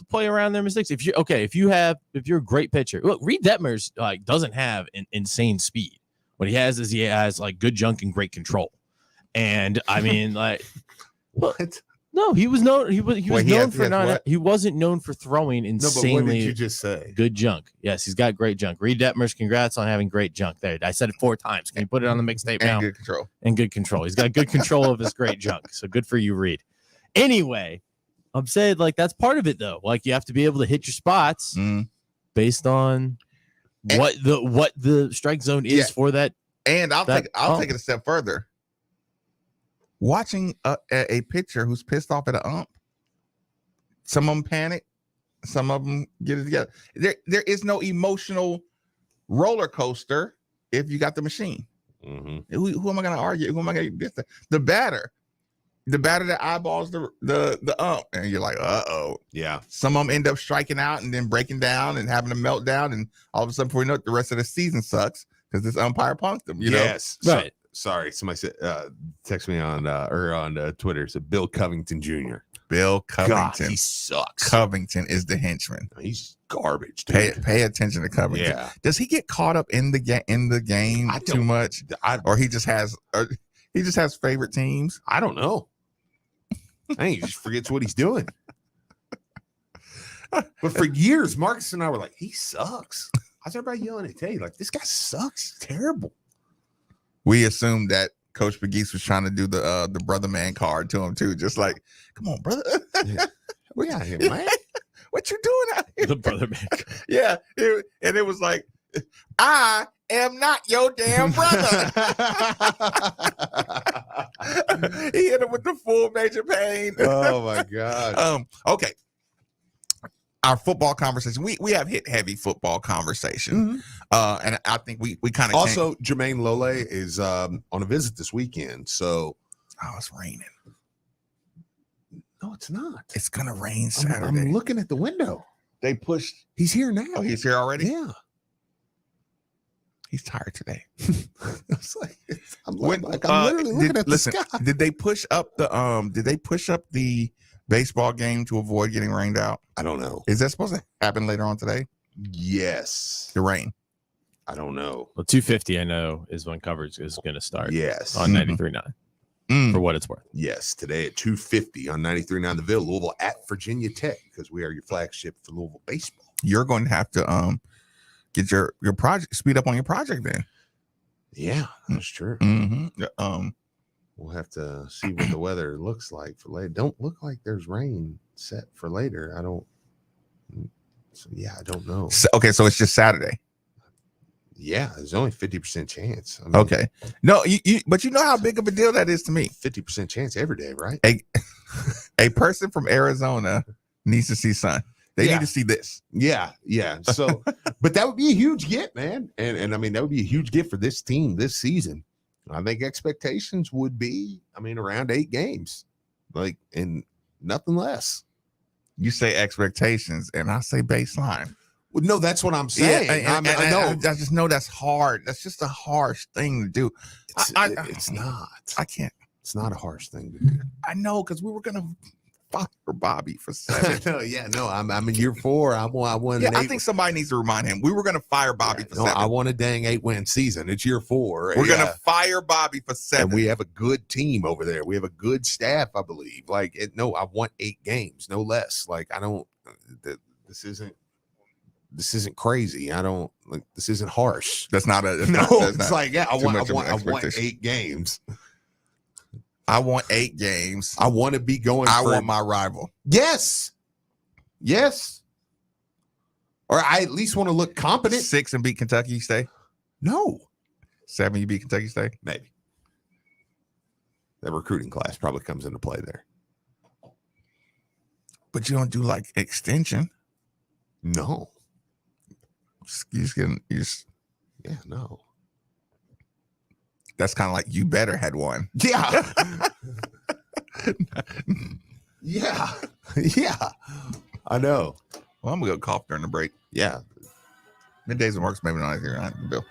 S3: play around their mistakes. If you're a great pitcher, look, Reed Detmers doesn't have an insane speed. What he has is like good junk and great control. And I mean, like,
S1: what?
S3: No, he was known. He wasn't known for throwing insanely.
S1: No, but what did you just say?
S3: Good junk. Yes, he's got great junk. Reed Detmers, congrats on having great junk. There, I said it 4 times. Can you put it on the mixtape now?
S2: Good control.
S3: And good control. He's got good control of his great junk. So good for you, Reed. Anyway, I'm saying like that's part of it though. Like you have to be able to hit your spots based on what the strike zone is for that.
S2: And I'll take it a step further. Watching a pitcher who's pissed off at an ump, some of them panic, some of them get it together. There is no emotional roller coaster if you got the machine. Who am I going to argue? Who am I going to get? The batter that eyeballs the ump, and you're like,
S1: yeah. Some
S2: of them end up striking out and then breaking down and having a meltdown, and all of a sudden, before you know it, the rest of the season sucks because this umpire punked them.
S1: Yes,
S3: right.
S1: Sorry, somebody said, text me on Twitter. Said Bill Covington Jr.
S2: Bill Covington,
S1: God, he sucks.
S2: Covington is the henchman.
S1: He's garbage. Dude.
S2: Pay attention to Covington.
S1: Yeah.
S2: Does he get caught up in the game too much, or he just has favorite teams?
S1: I don't know. I think he just forgets what he's doing. But for years, Marcus and I were like, he sucks. How's everybody yelling at Teddy? Like, this guy sucks. He's terrible.
S2: We assumed that Coach Pegues was trying to do the brother man card to him too, just like, come on, brother.
S1: We out here, man.
S2: What you doing out here?
S3: The brother man card.
S2: Yeah. And it was like, I am not your damn brother. He hit him with the full major pain.
S1: Oh my God.
S2: Okay. Our football conversation. We have hit heavy football conversation. And I think we kind of
S1: also Jermaine Lole is on a visit this weekend. So
S2: it's raining.
S1: No, it's not.
S2: It's gonna rain Saturday.
S1: I'm looking at the window.
S2: They pushed.
S1: He's here now.
S2: Oh, he's here already?
S1: Yeah.
S2: He's tired today.
S1: It's like, I'm literally looking at the sky.
S2: Did they push up the baseball game to avoid getting rained out?
S1: I don't know.
S2: Is that supposed to happen later on today?
S1: Yes.
S2: The rain.
S1: I don't know.
S3: Well, 2:50 I know is when coverage is going to start.
S1: Yes.
S3: On 93.9 for what it's worth.
S1: Yes, today at 2:50 on 93.9 The Ville, Louisville at Virginia Tech, because we are your flagship for Louisville baseball.
S2: You're going to have to get your project speed up on your project then.
S1: Yeah, that's true.
S2: Mm-hmm.
S1: We'll have to see what the weather looks like for later. Don't look like there's rain set for later. I don't know.
S2: Okay, so it's just Saturday.
S1: Yeah, there's only 50% chance. I mean,
S2: Okay. No, but you know how big of a deal that is to me.
S1: 50% chance every day, right?
S2: A person from Arizona needs to see sun. They need to see this.
S1: Yeah. So, but that would be a huge get, man. And I mean, that would be a huge get for this team this season. I think expectations would be, around 8 games, and nothing less.
S2: You say expectations, and I say baseline.
S1: Well, no, that's what I'm saying.
S2: I know. I just know that's hard. That's just a harsh thing to do.
S1: It's not.
S2: I can't.
S1: It's not a harsh thing to do.
S2: I know, because we were gonna fire Bobby for 7.
S1: I'm in year 4. I won.
S2: I think somebody needs to remind him. We were gonna fire Bobby for 7.
S1: I won a dang 8-win season. It's year 4.
S2: We're gonna fire Bobby for 7.
S1: And we have a good team over there. We have a good staff, I believe. I want 8 games, no less. I don't. This isn't crazy. I don't this isn't harsh.
S2: That's not a
S1: I want 8 games.
S2: I want 8 games.
S1: I want to be going.
S2: I want my rival.
S1: Yes. Or I at least want to look competent.
S2: 6 and beat Kentucky State.
S1: No.
S2: 7 you beat Kentucky State.
S1: Maybe. That recruiting class probably comes into play there.
S2: But you don't do extension.
S1: No.
S2: No. That's kind of like you better had one.
S1: Yeah. Yeah. I know.
S2: Well, I'm gonna go cough during the break.
S1: Yeah.
S2: Middays and works, maybe not here. I can do.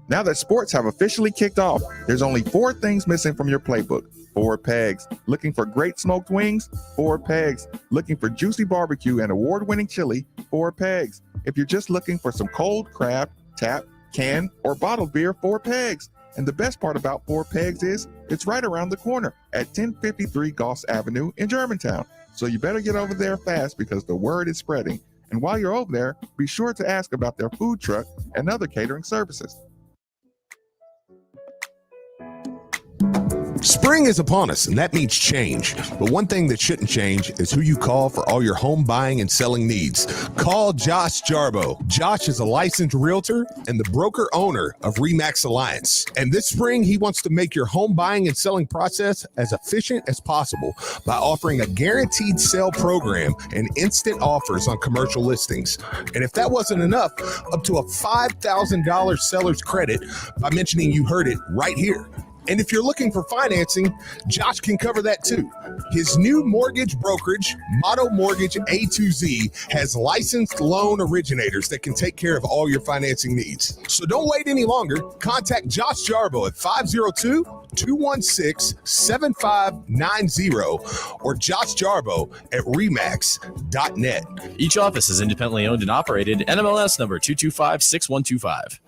S2: Now that sports have officially kicked off, there's only 4 things missing from your playbook. 4 pegs. Looking for great smoked wings? 4 pegs. Looking for juicy barbecue and award-winning chili? 4 pegs. If you're just looking for some cold craft, tap, can, or bottled beer? 4 pegs. And the best part about 4 pegs is it's right around the corner at 1053 Goss Avenue in Germantown. So you better get over there fast because the word is spreading. And while you're over there, be sure to ask about their food truck and other catering services.
S1: Spring is upon us, and that means change. But one thing that shouldn't change is who you call for all your home buying and selling needs. Call Josh Jarbo. Josh is a licensed realtor and the broker owner of Remax Alliance. And this spring, he wants to make your home buying and selling process as efficient as possible by offering a guaranteed sale program and instant offers on commercial listings. And if that wasn't enough, up to a $5,000 seller's credit by mentioning you heard it right here. And if you're looking for financing, Josh can cover that too. His new mortgage brokerage, Motto Mortgage A to Z, has licensed loan originators that can take care of all your financing needs. So don't wait any longer. Contact Josh Jarbo at 502-216-7590 or Josh Jarbo at remax.net.
S3: Each office is independently owned and operated. NMLS number 2256125.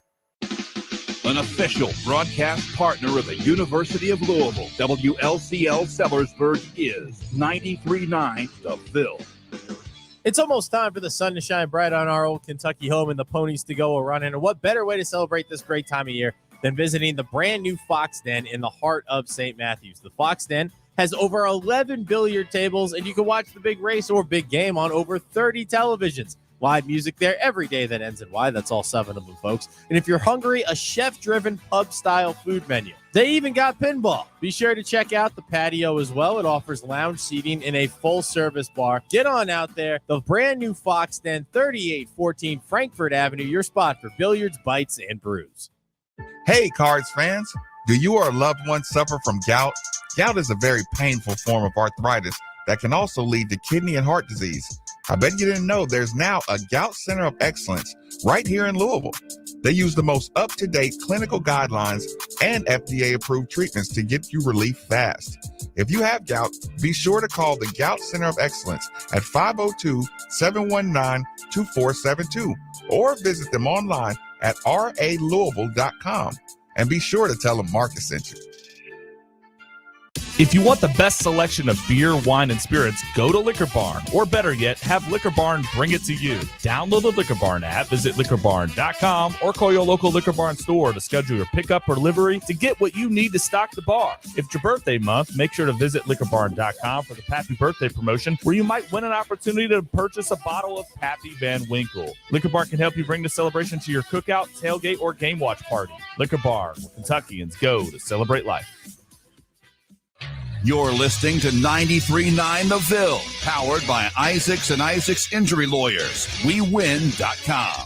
S13: An official broadcast partner of the University of Louisville, WLCL Sellersburg is 93.9 The Ville.
S3: It's almost time for the sun to shine bright on our old Kentucky home and the ponies to go a-running. And what better way to celebrate this great time of year than visiting the brand new Fox Den in the heart of St. Matthews. The Fox Den has over 11 billiard tables, and you can watch the big race or big game on over 30 televisions. Live music there every day that ends in Y. That's all 7 of them, folks. And if you're hungry, a chef-driven pub-style food menu. They even got pinball. Be sure to check out the patio as well. It offers lounge seating in a full-service bar. Get on out there. The brand new Fox Den, 3814 Frankfurt Avenue, your spot for billiards, bites, and brews.
S2: Hey, Cards fans. Do you or a loved one suffer from gout? Gout is a very painful form of arthritis that can also lead to kidney and heart disease. I bet you didn't know there's now a Gout Center of Excellence right here in Louisville. They use the most up-to-date clinical guidelines and FDA-approved treatments to get you relief fast. If you have gout, be sure to call the Gout Center of Excellence at 502-719-2472 or visit them online at ralouisville.com. And be sure to tell them Marcus sent you.
S7: If you want the best selection of beer, wine, and spirits, go to Liquor Barn. Or better yet, have Liquor Barn bring it to you. Download the Liquor Barn app, visit liquorbarn.com, or call your local Liquor Barn store to schedule your pickup or delivery to get what you need to stock the bar. If it's your birthday month, make sure to visit liquorbarn.com for the Pappy Birthday promotion, where you might win an opportunity to purchase a bottle of Pappy Van Winkle. Liquor Barn can help you bring the celebration to your cookout, tailgate, or game watch party. Liquor Barn, where Kentuckians go to celebrate life.
S13: You're listening to 93.9 The Ville, powered by Isaacs and Isaacs Injury Lawyers. WeWin.com.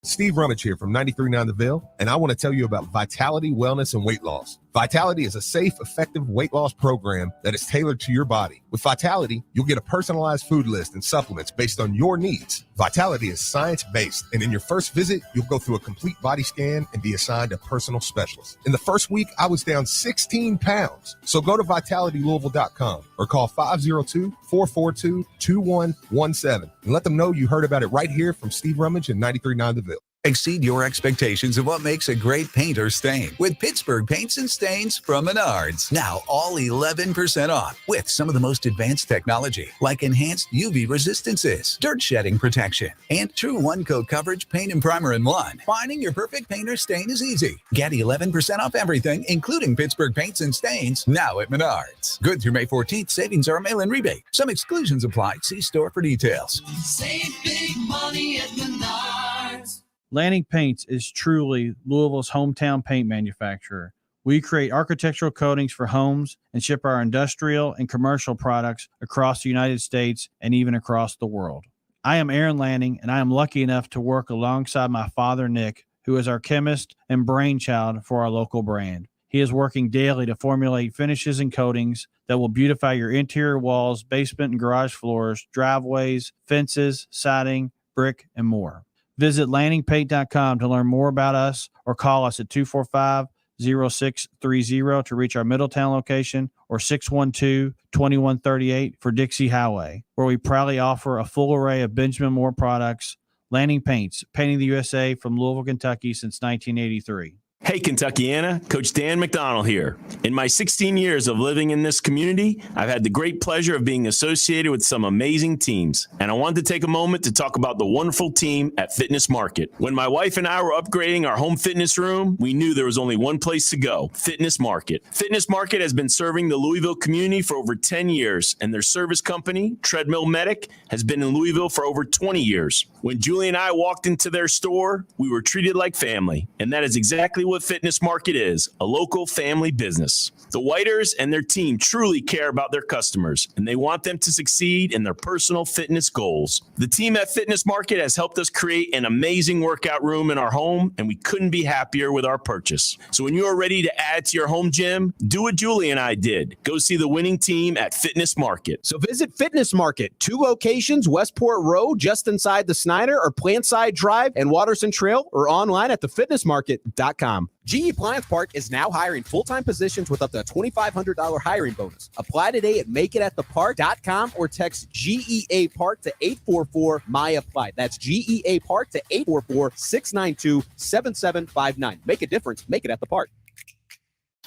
S1: Steve Rummage here from 93.9 The Ville, and I want to tell you about Vitality Wellness and Weight Loss. Vitality is a safe, effective weight loss program that is tailored to your body. With Vitality, you'll get a personalized food list and supplements based on your needs. Vitality is science-based, and in your first visit, you'll go through a complete body scan and be assigned a personal specialist. In the first week, I was down 16 pounds. So go to vitalitylouisville.com or call 502-442-2117 and let them know you heard about it right here from Steve Rummage and 93.9 The Ville.
S14: Exceed your expectations of what makes a great paint or stain with Pittsburgh Paints and Stains from Menards. Now all 11% off with some of the most advanced technology like enhanced UV resistances, dirt shedding protection, and true one-coat coverage paint and primer in one. Finding your perfect paint or stain is easy. Get 11% off everything, including Pittsburgh Paints and Stains, now at Menards. Good through May 14th. Savings are a mail-in rebate. Some exclusions apply. See store for details.
S8: Save big money at Menards.
S15: Lanning Paints is truly Louisville's hometown paint manufacturer. We create architectural coatings for homes and ship our industrial and commercial products across the United States and even across the world. I am Aaron Lanning, and I am lucky enough to work alongside my father, Nick, who is our chemist and brainchild for our local brand. He is working daily to formulate finishes and coatings that will beautify your interior walls, basement and garage floors, driveways, fences, siding, brick, and more. Visit LanningPaint.com to learn more about us or call us at 245-0630 to reach our Middletown location or 612-2138 for Dixie Highway, where we proudly offer a full array of Benjamin Moore products. Lanning Paints, painting the USA from Louisville, Kentucky since 1983.
S16: Hey, Kentuckiana, Coach Dan McDonald here. In my 16 years of living in this community, I've had the great pleasure of being associated with some amazing teams. And I wanted to take a moment to talk about the wonderful team at Fitness Market. When my wife and I were upgrading our home fitness room, we knew there was only one place to go, Fitness Market. Fitness Market has been serving the Louisville community for over 10 years, and their service company, Treadmill Medic, has been in Louisville for over 20 years. When Julie and I walked into their store, we were treated like family, and that is exactly what Fitness Market is, a local family business. The Whiters and their team truly care about their customers, and they want them to succeed in their personal fitness goals. The team at Fitness Market has helped us create an amazing workout room in our home, and we couldn't be happier with our purchase. So when you are ready to add to your home gym, do what Julie and I did. Go see the winning team at Fitness Market.
S17: So visit Fitness Market, 2 locations, Westport Road, just inside the Snyder, or Plantside Drive and Watterson Trail, or online at thefitnessmarket.com. GE Appliance Park is now hiring full-time positions with up to a $2,500 hiring bonus. Apply today at makeitатthepark.com or text GEA Park to 844-MY-APPLY. That's GEA Park to 844-692-7759. Make a difference. Make it at the park.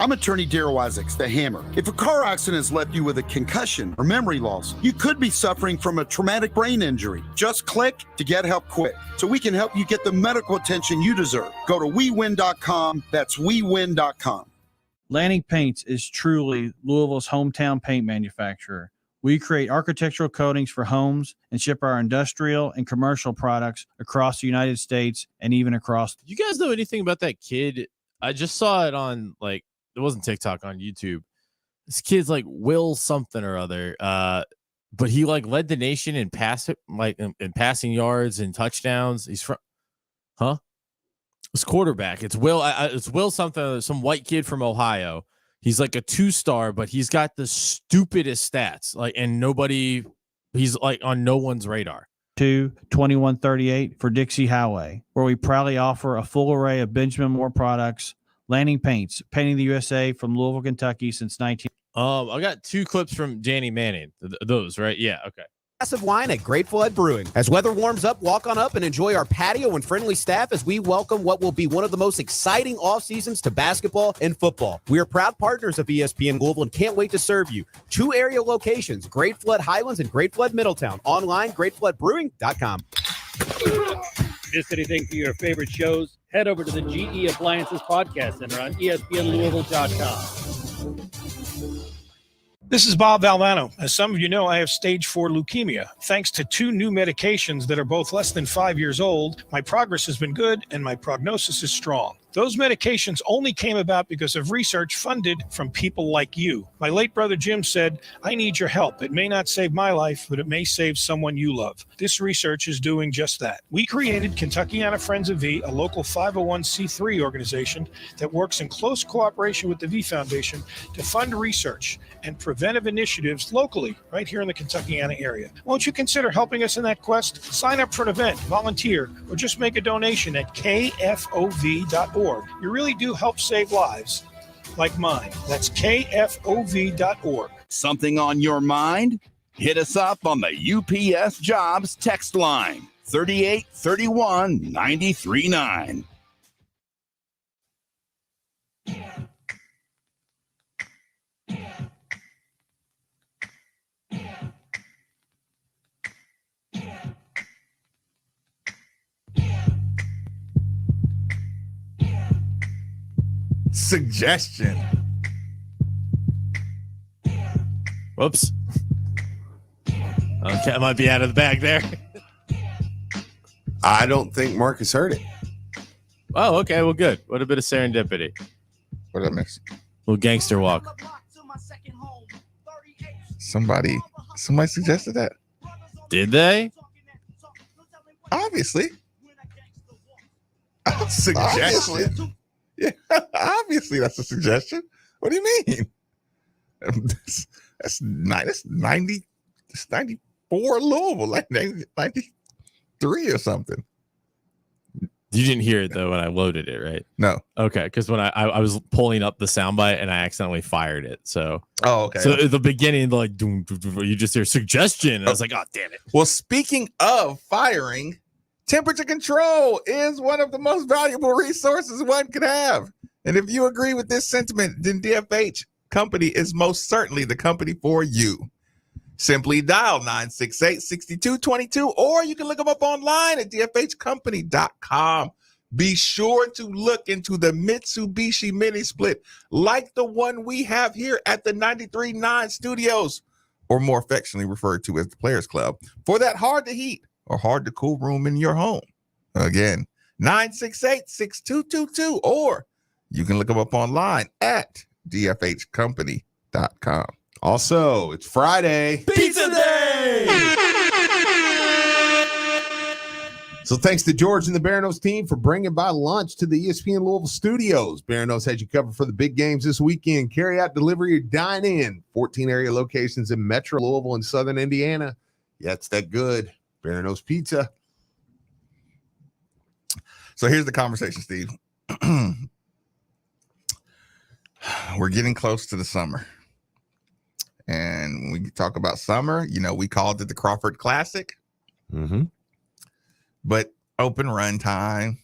S9: I'm attorney Daryl Isaacs, the Hammer. If a car accident has left you with a concussion or memory loss, you could be suffering from a traumatic brain injury. Just click to get help quick, so we can help you get the medical attention you deserve. Go to WeWin.com. That's WeWin.com.
S15: Lanning Paints is truly Louisville's hometown paint manufacturer. We create architectural coatings for homes and ship our industrial and commercial products across the United States and even across.
S3: You guys know anything about that kid? I just saw it on, like, it wasn't TikTok, on YouTube. This kid's like Will something or other. But he like led the nation in in passing yards and touchdowns. He's from, It's quarterback. It's Will. It's Will something. Some white kid from Ohio. He's like a 2-star, but he's got the stupidest stats. He's like on no one's radar.
S15: 2138 for Dixie Highway, where we proudly offer a full array of Benjamin Moore products. Lanning Paints, painting the USA from Louisville, Kentucky since 19.
S3: I got 2 clips from Danny Manning. Those, right? Yeah. Okay.
S17: Glass of wine at Grateful Head Brewing. As weather warms up, walk on up and enjoy our patio and friendly staff as we welcome what will be one of the most exciting off seasons to basketball and football. We are proud partners of ESPN Louisville and can't wait to serve you. 2 area locations, Grateful Head Highlands and Grateful Head Middletown. Online, gratefulheadbrewing.com.
S18: Miss anything for your favorite shows? Head over to the GE Appliances Podcast Center on ESPNLouisville.com.
S12: This is Bob Valvano. As some of you know, I have stage 4 leukemia. Thanks to 2 new medications that are both less than 5 years old, my progress has been good and my prognosis is strong. Those medications only came about because of research funded from people like you. My late brother Jim said, I need your help. It may not save my life, but it may save someone you love. This research is doing just that. We created Kentuckiana Friends of V, a local 501c3 organization that works in close cooperation with the V Foundation to fund research and preventive initiatives locally, right here in the Kentuckiana area. Won't you consider helping us in that quest? Sign up for an event, volunteer, or just make a donation at kfov.org. You really do help save lives like mine. That's kfov.org.
S13: Something on your mind? Hit us up on the UPS Jobs text line, 3831 939.
S2: Suggestion.
S3: Whoops. Okay, I might be out of the bag there.
S1: I don't think Marcus heard it.
S3: Oh, okay. Well, good. What a bit of serendipity.
S2: What did I miss?
S3: Little gangster walk.
S2: Somebody suggested that.
S3: Did they?
S2: Obviously. Suggestion. Yeah, obviously that's a suggestion. What do you mean? That's 90. It's 94 Louisville, like 93 or something.
S3: You didn't hear it though when I loaded it, right?
S2: No.
S3: Okay, because when I was pulling up the soundbite and I accidentally fired it. So
S2: okay.
S3: So at the beginning, like doom, doom, doom, you just hear suggestion. And I was like, oh damn it.
S2: Well, speaking of firing, temperature control is one of the most valuable resources one could have. And if you agree with this sentiment, then DFH Company is most certainly the company for you. Simply dial 968-6222, or you can look them up online at dfhcompany.com. Be sure to look into the Mitsubishi Mini Split like the one we have here at the 93.9 Studios, or more affectionately referred to as the Players Club, for that hard to heat or hard to cool room in your home. Again, 968-6222, or you can look them up online at dfhcompany.com.
S1: Also, it's Friday.
S16: Pizza Day!
S1: So thanks to George and the Baranos team for bringing by lunch to the ESPN Louisville studios. Baranos has you covered for the big games this weekend. Carry out, delivery, or dine in. 14 area locations in Metro Louisville and Southern Indiana. Yeah, it's that good. Baranos Pizza.
S2: So here's the conversation, Steve. We're getting close to the summer. And when we talk about summer, you know, we called it the Crawford Classic.
S1: Mm-hmm.
S2: But open run time,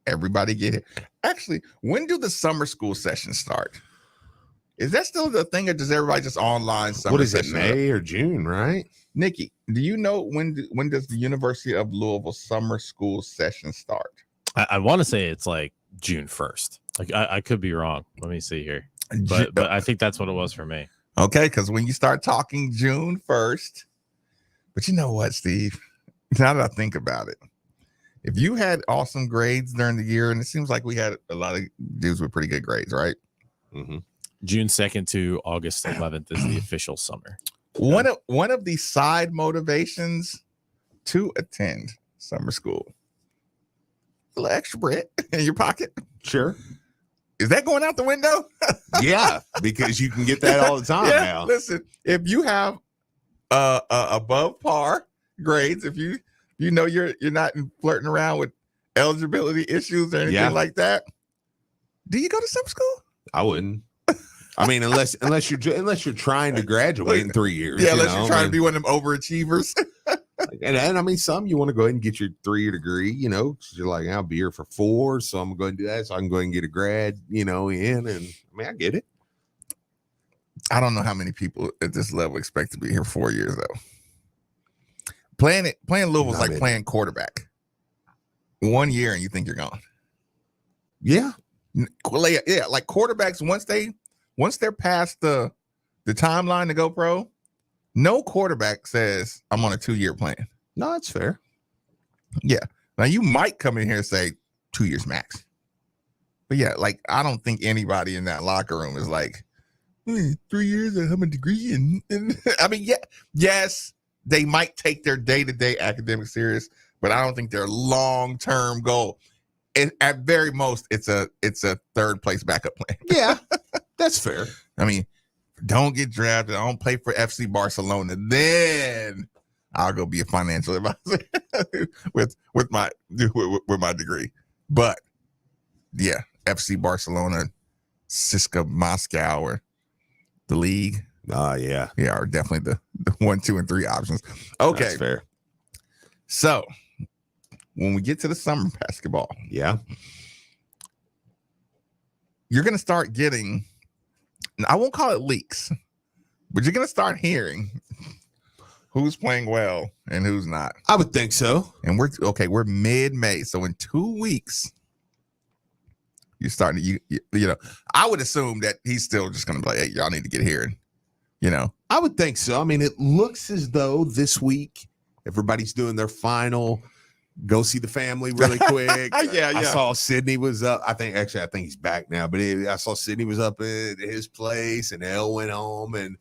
S2: everybody get it. Actually, when do the summer school sessions start? Is that still the thing, or does everybody just online summer?
S1: What is it,
S2: session?
S1: May or June, right?
S2: Nikki, do you know when does the University of Louisville summer school session start?
S3: I want to say it's like June 1st. Like I could be wrong. Let me see here. But I think that's what it was for me.
S2: Okay, because when you start talking June 1st, but you know what, Steve? Now that I think about it, if you had awesome grades during the year, and it seems like we had a lot of dudes with pretty good grades, right?
S1: Mm-hmm.
S3: June 2nd to August 11th is the official summer.
S2: One of the side motivations to attend summer school, a little extra bread in your pocket.
S1: Sure.
S2: Is that going out the window?
S1: Yeah, because you can get that all the time now.
S2: Listen, if you have above par grades, if you know you're not flirting around with eligibility issues or anything like that, do you go to summer school?
S1: I wouldn't. I mean, unless you're trying to graduate in 3 years.
S2: Yeah, unless you're trying to be one of them overachievers.
S1: and I mean, some you want to go ahead and get your 3-year degree, you know, 'cause you're like, I'll be here for 4, so I'm going to do that, so I can go ahead and get a grad, you know, in. And I mean, I get it.
S2: I don't know how many people at this level expect to be here 4 years though. Playing Louisville's like playing quarterback. 1 year and you think you're gone.
S1: Yeah.
S2: Yeah, like quarterbacks once they're past the timeline to go pro, no quarterback says I'm on a 2-year plan.
S1: No, that's fair.
S2: Yeah. Now you might come in here and say 2 years max. But yeah, like I don't think anybody in that locker room is like 3 years I have a degree and I mean, yes, they might take their day-to-day academic serious, but I don't think their long-term goal. At very most, it's a third place backup plan.
S1: Yeah, that's fair.
S2: I mean, don't get drafted. I don't play for FC Barcelona. Then I'll go be a financial advisor with my degree. But yeah, FC Barcelona, CSKA Moscow, or the league.
S1: Yeah,
S2: are definitely the 1, 2, and 3 options. Okay,
S1: that's fair.
S2: So when we get to the summer basketball,
S1: yeah,
S2: you're going to start getting, I won't call it leaks, but you're going to start hearing who's playing well and who's not.
S1: I would think so.
S2: And we're mid-May. So in 2 weeks, you're starting to, you know, I would assume that he's still just going to be like, hey, y'all need to get here. And, you know,
S1: I would think so. I mean, it looks as though this week everybody's doing their final go see the family really quick.
S2: Yeah.
S1: I saw Sydney was up. I think he's back now, but I saw Sydney was up at his place and Elle went home and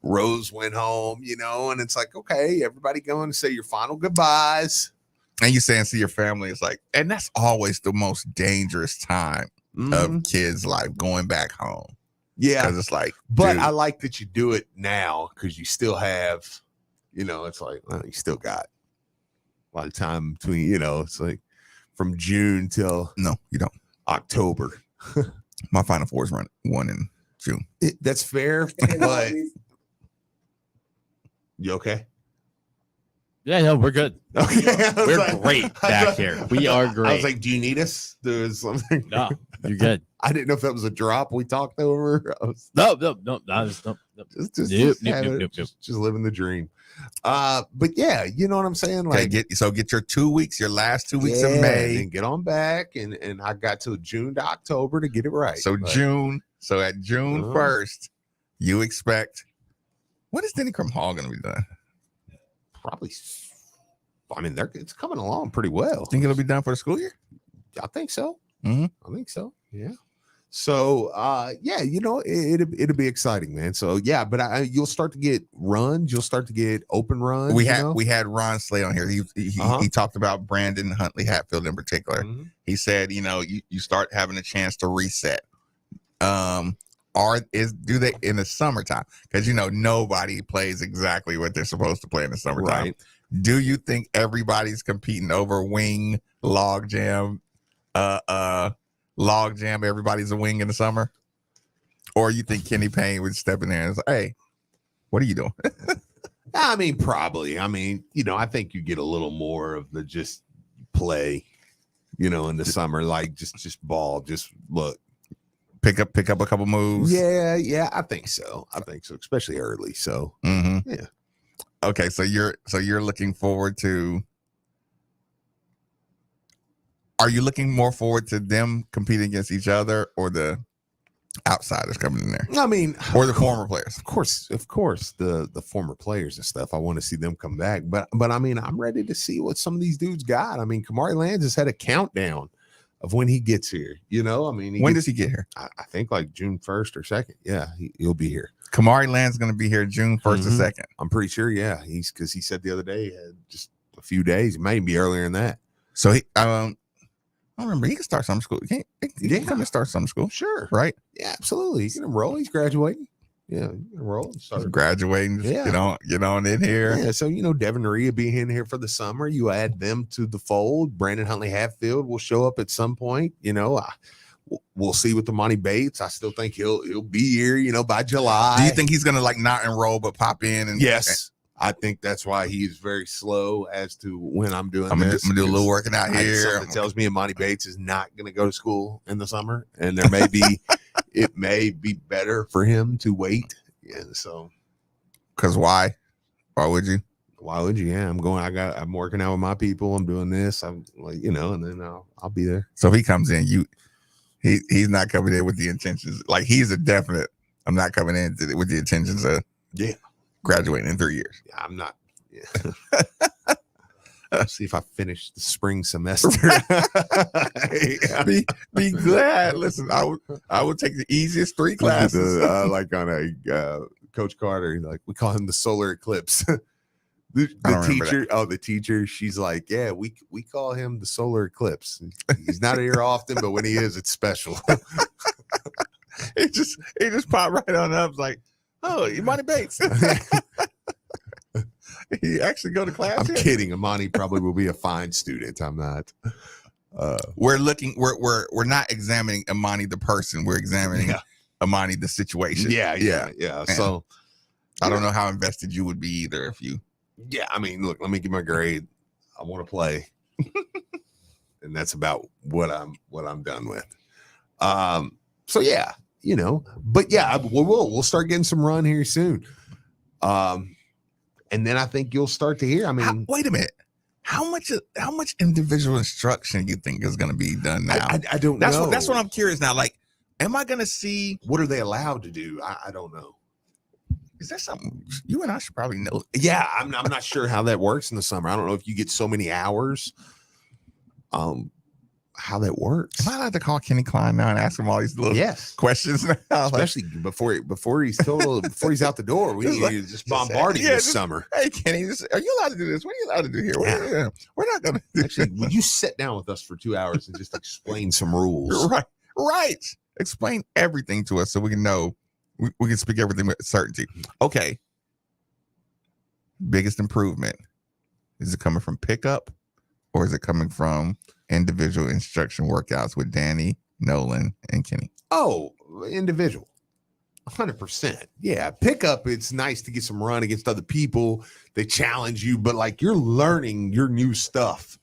S1: Rose went home, you know, and it's like, okay, everybody going to say your final goodbyes.
S2: And you saying see your family. It's like, and that's always the most dangerous time of kids' life, going back home.
S1: Yeah.
S2: Because it's like,
S1: but
S2: dude,
S1: I like that you do it now because you still have, you know, it's like, well, you still got a lot of time between, you know, it's like from June till
S2: no, you don't.
S1: October.
S2: My Final Four is one in June.
S1: That's fair, but you okay?
S3: Yeah, no, we're good.
S1: Okay,
S3: We're
S1: like,
S3: great back here. We are great.
S1: I was like, do you need us? There's something.
S3: No, you're good.
S1: I didn't know if that was a drop we talked over.
S3: No.
S1: Just living the dream. But yeah, you know what I'm saying? Like,
S2: get your 2 weeks, your last 2 weeks of May,
S1: and get on back. And I got till June to October to get it right.
S2: So June. So at June 1st, you expect, what is Denny Crum Hall going to be done?
S1: Probably. I mean, it's coming along pretty well.
S2: Think it'll be done for the school year?
S1: I think so.
S2: Mm-hmm.
S1: I think so. Yeah. So, yeah, you know, it'll be exciting, man. So, yeah, but you'll start to get runs. You'll start to get open runs.
S2: We had Ron Slay on here. He talked about Brandon Huntley Hatfield in particular.
S1: Mm-hmm.
S2: He said, you know, you start having a chance to reset. Do they in the summertime? Because you know nobody plays exactly what they're supposed to play in the summertime.
S1: Right.
S2: Do you think everybody's competing over wing, log jam, everybody's a wing in the summer? Or you think Kenny Payne would step in there and say, hey, what are you doing?
S1: I mean, probably. I mean, you know, I think you get a little more of the just play, you know, in the summer, like just ball, just look.
S2: pick up a couple moves.
S1: Yeah, I think so. Especially early. So yeah.
S2: Okay, so you're looking forward to. Are you looking more forward to them competing against each other or the outsiders coming in there?
S1: I mean,
S2: or the former players.
S1: Of course, the former players and stuff. I want to see them come back. But I mean, I'm ready to see what some of these dudes got. I mean, Kamari Lands has had a countdown of when he gets here. You know, I mean,
S2: when does he get here?
S1: I think like June 1st or 2nd. Yeah, he'll be here.
S2: Kamari Land's going to be here June 1st or 2nd.
S1: I'm pretty sure. Yeah, because he said the other day he had just a few days, maybe earlier than that.
S2: So he, I don't remember. He can start summer school. He can come and start summer school.
S1: Sure.
S2: Right?
S1: Yeah, absolutely. He can enroll. He's graduating. Yeah, he can enroll.
S2: He's graduating. Just get on in here.
S1: Yeah, so, Devin Rhea being in here for the summer. You add them to the fold. Brandon Huntley-Hatfield will show up at some point. We'll see with the Monty Bates. I still think he'll be here, by July.
S2: Do you think he's going to, not enroll but pop in? And
S1: yes. I think that's why he's very slow as to when I'm doing this.
S2: I'm going to do a little working out here.
S1: Something tells me Monty Bates is not going to go to school in the summer, and there may be it may be better for him to wait. Yeah, so
S2: because why? Why would you?
S1: Why would you? Yeah, I'm working out with my people. I'm doing this. I'm and then I'll be there.
S2: So if he comes in, he's not coming in with the intentions. He's a definite. I'm not coming in with the intentions of graduating in 3 years.
S1: Yeah, I'm not. Yeah. See if I finish the spring semester.
S2: Be glad. Listen, I would take the easiest 3 classes.
S1: Like on a Coach Carter, we call him the solar eclipse. the teacher, she's like, yeah, we call him the solar eclipse. He's not here often, but when he is, it's special.
S2: It just popped right on up. Like, oh, Imani Bates. He actually go to class.
S1: I'm kidding. Imani probably will be a fine student. I'm not.
S2: We're not examining Imani the person. We're examining Imani the situation.
S1: Yeah. So
S2: I don't know how invested you would be either if you.
S1: Yeah, I mean, look, let me get my grade. I want to play, and that's about what I'm done with. So yeah, but yeah, we'll start getting some run here soon. And then I think you'll start to hear. I mean,
S2: wait a minute. How much individual instruction you think is going to be done now?
S1: I don't know.
S2: That's what I'm curious now. Am I going to see?
S1: What are they allowed to do? I don't know.
S2: Is that something you and I should probably know?
S1: Yeah, I'm not sure how that works in the summer. I don't know if you get so many hours. How that works.
S2: Am I allowed to call Kenny Klein now and ask him all these little questions now?
S1: Especially before he's out the door. We need to just bombard him this summer.
S2: Hey Kenny, are you allowed to do this? What are you allowed to do here? We're not gonna
S1: actually would you sit down with us for 2 hours and just explain some rules?
S2: Right. Explain everything to us so we can know we can speak everything with certainty. Okay. Biggest improvement. Is it coming from pickup or is it coming from individual instruction workouts with Danny, Nolan, and Kenny?
S1: Oh, individual. 100%. Yeah. Pickup, it's nice to get some run against other people. They challenge you, but you're learning your new stuff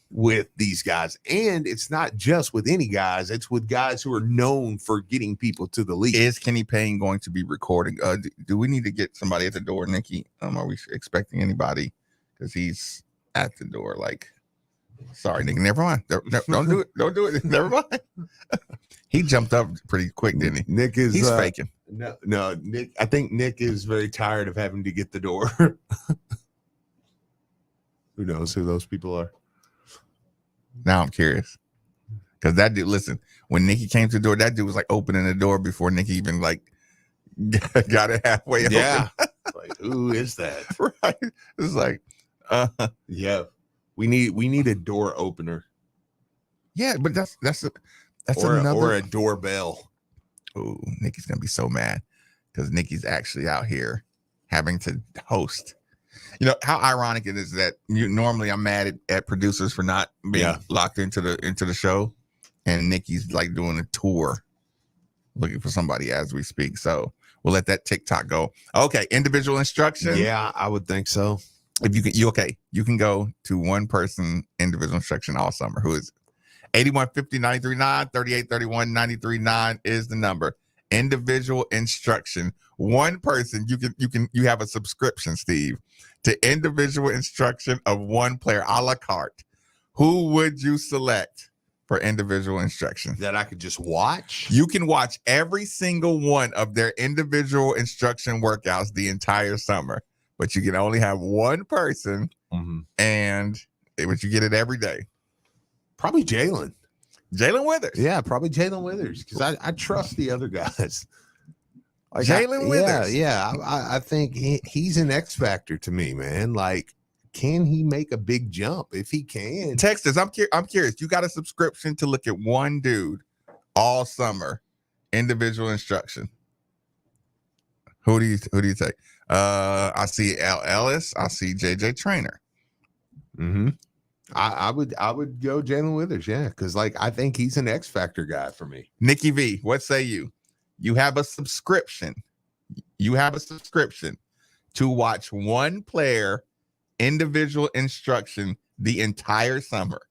S1: with these guys. And it's not just with any guys. It's with guys who are known for getting people to the league.
S2: Is Kenny Payne going to be recording? Do we need to get somebody at the door, Nikki? Are we expecting anybody? Because he's at the door. Sorry, Nick. Never mind. Don't do it. Don't do it. Never mind. He jumped up pretty quick, didn't he? He's faking.
S1: No, Nick. I think Nick is very tired of having to get the door. Who knows who those people are?
S2: Now I'm curious. Because that dude, listen, when Nikki came to the door, that dude was opening the door before Nikki even got it halfway open.
S1: Yeah. Who is that?
S2: Right. It's
S1: yeah. We need a door opener.
S2: Yeah, but that's
S1: or a doorbell.
S2: Oh, Nikki's gonna be so mad because Nikki's actually out here having to host. How ironic it is that normally I'm mad at producers for not being locked into the show, and Nikki's doing a tour, looking for somebody as we speak. So we'll let that TikTok go. Okay, individual instruction.
S1: Yeah, I would think so.
S2: If you can go to one person individual instruction all summer. Who is it? 8150 939 3831 939 is the number. Individual instruction. One person, you have a subscription, Steve, to individual instruction of one player a la carte. Who would you select for individual instruction?
S1: That I could just watch?
S2: You can watch every single one of their individual instruction workouts the entire summer, but you can only have one person, but you get it every day.
S1: Probably Jalen
S2: Withers.
S1: Yeah, probably Jalen Withers, because I trust the other guys. Like
S2: Jalen Withers.
S1: Yeah. I think he's an X factor to me, man. Like, can he make a big jump? If he can,
S2: text us. I'm curious. You got a subscription to look at one dude all summer, individual instruction. Who do you take? I see L. Ellis. I see JJ Trainer.
S1: I would go Jalen Withers, yeah, because like I think he's an X factor guy for me.
S2: Nikki V, what say you? You have a subscription. To watch one player individual instruction the entire summer,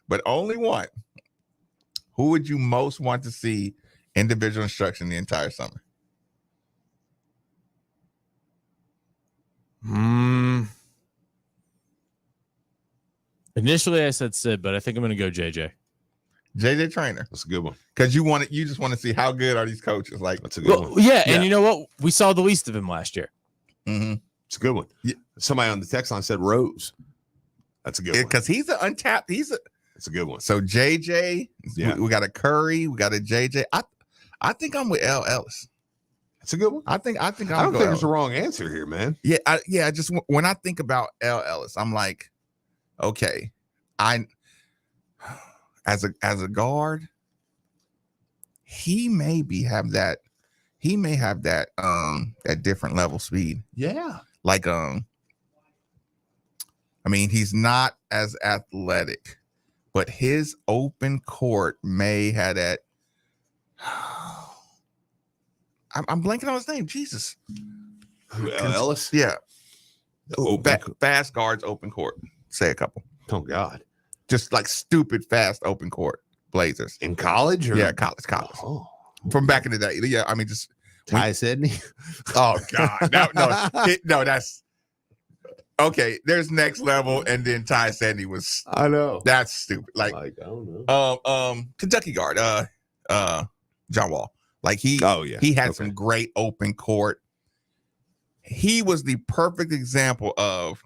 S2: but only one. Who would you most want to see individual instruction the entire summer?
S3: Initially I said Sid, but I think I'm going to go
S2: JJ Trainer.
S1: That's a good one.
S2: Because you just want to see how good are these coaches. Like,
S1: that's a good one.
S3: Yeah, and you know what? We saw the least of him last year.
S1: It's a good one. Yeah. Somebody on the text line said Rose. That's a good one.
S2: Because he's an untapped.
S1: It's a good one.
S2: So JJ, we got a Curry, we got a JJ. I think I'm with L. Ellis.
S1: That's a good one.
S2: I don't think
S1: there's a wrong answer here, man.
S2: Yeah, I just when I think about L. Ellis, I'm like, okay, as a guard, he may have that different level speed.
S1: Yeah.
S2: Like I mean, he's not as athletic, but his open court may have that. I'm blanking on his name. Jesus.
S1: Ellis?
S2: Yeah. Fast guards, open court. Say a couple.
S1: Oh, God.
S2: Just like stupid fast open court Blazers.
S1: In college? Or?
S2: Yeah, college. Oh. From back in the day. Yeah, I mean, just.
S1: Ty Sedney?
S2: Oh, God. No, that's. Okay, there's next level, and then Ty Sedney was.
S1: I know.
S2: That's stupid. Like
S1: I don't know.
S2: Kentucky guard, John Wall. Like he had some great open court. He was the perfect example of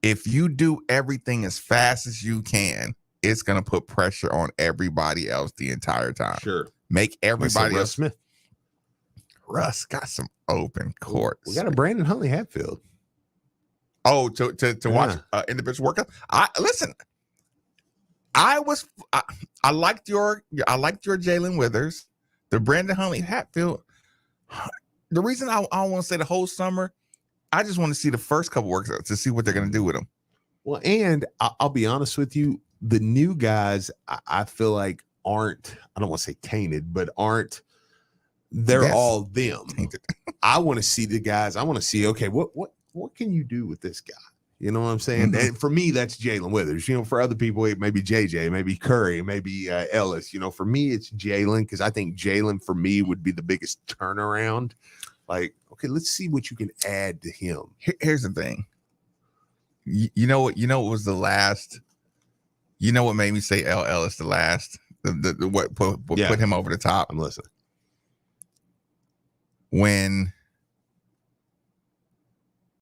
S2: if you do everything as fast as you can, it's gonna put pressure on everybody else the entire time.
S1: Sure.
S2: Make everybody else.
S1: Smith.
S2: Russ got some open courts.
S1: We got a Brandon Huntley Hatfield.
S2: Oh, to watch individual workout. I liked your Jalen Withers, the Brandon Huntley Hatfield. The reason I don't want to say the whole summer, I just want to see the first couple workouts to see what they're going to do with them.
S1: Well, and I'll be honest with you, the new guys I feel like aren't, I don't want to say tainted, but they're all them. I want to see the guys. I want to see, okay, what can you do with this guy? You know what I'm saying? And for me, that's Jalen Withers. You know, for other people, it may be JJ, maybe Curry, maybe Ellis. You know, for me, it's Jalen, because I think Jalen for me would be the biggest turnaround. Like, okay, let's see what you can add to him.
S2: Here's the thing. You know what was the last? You know what made me say L. Ellis the last? What put him over the top?
S1: I'm listening.
S2: When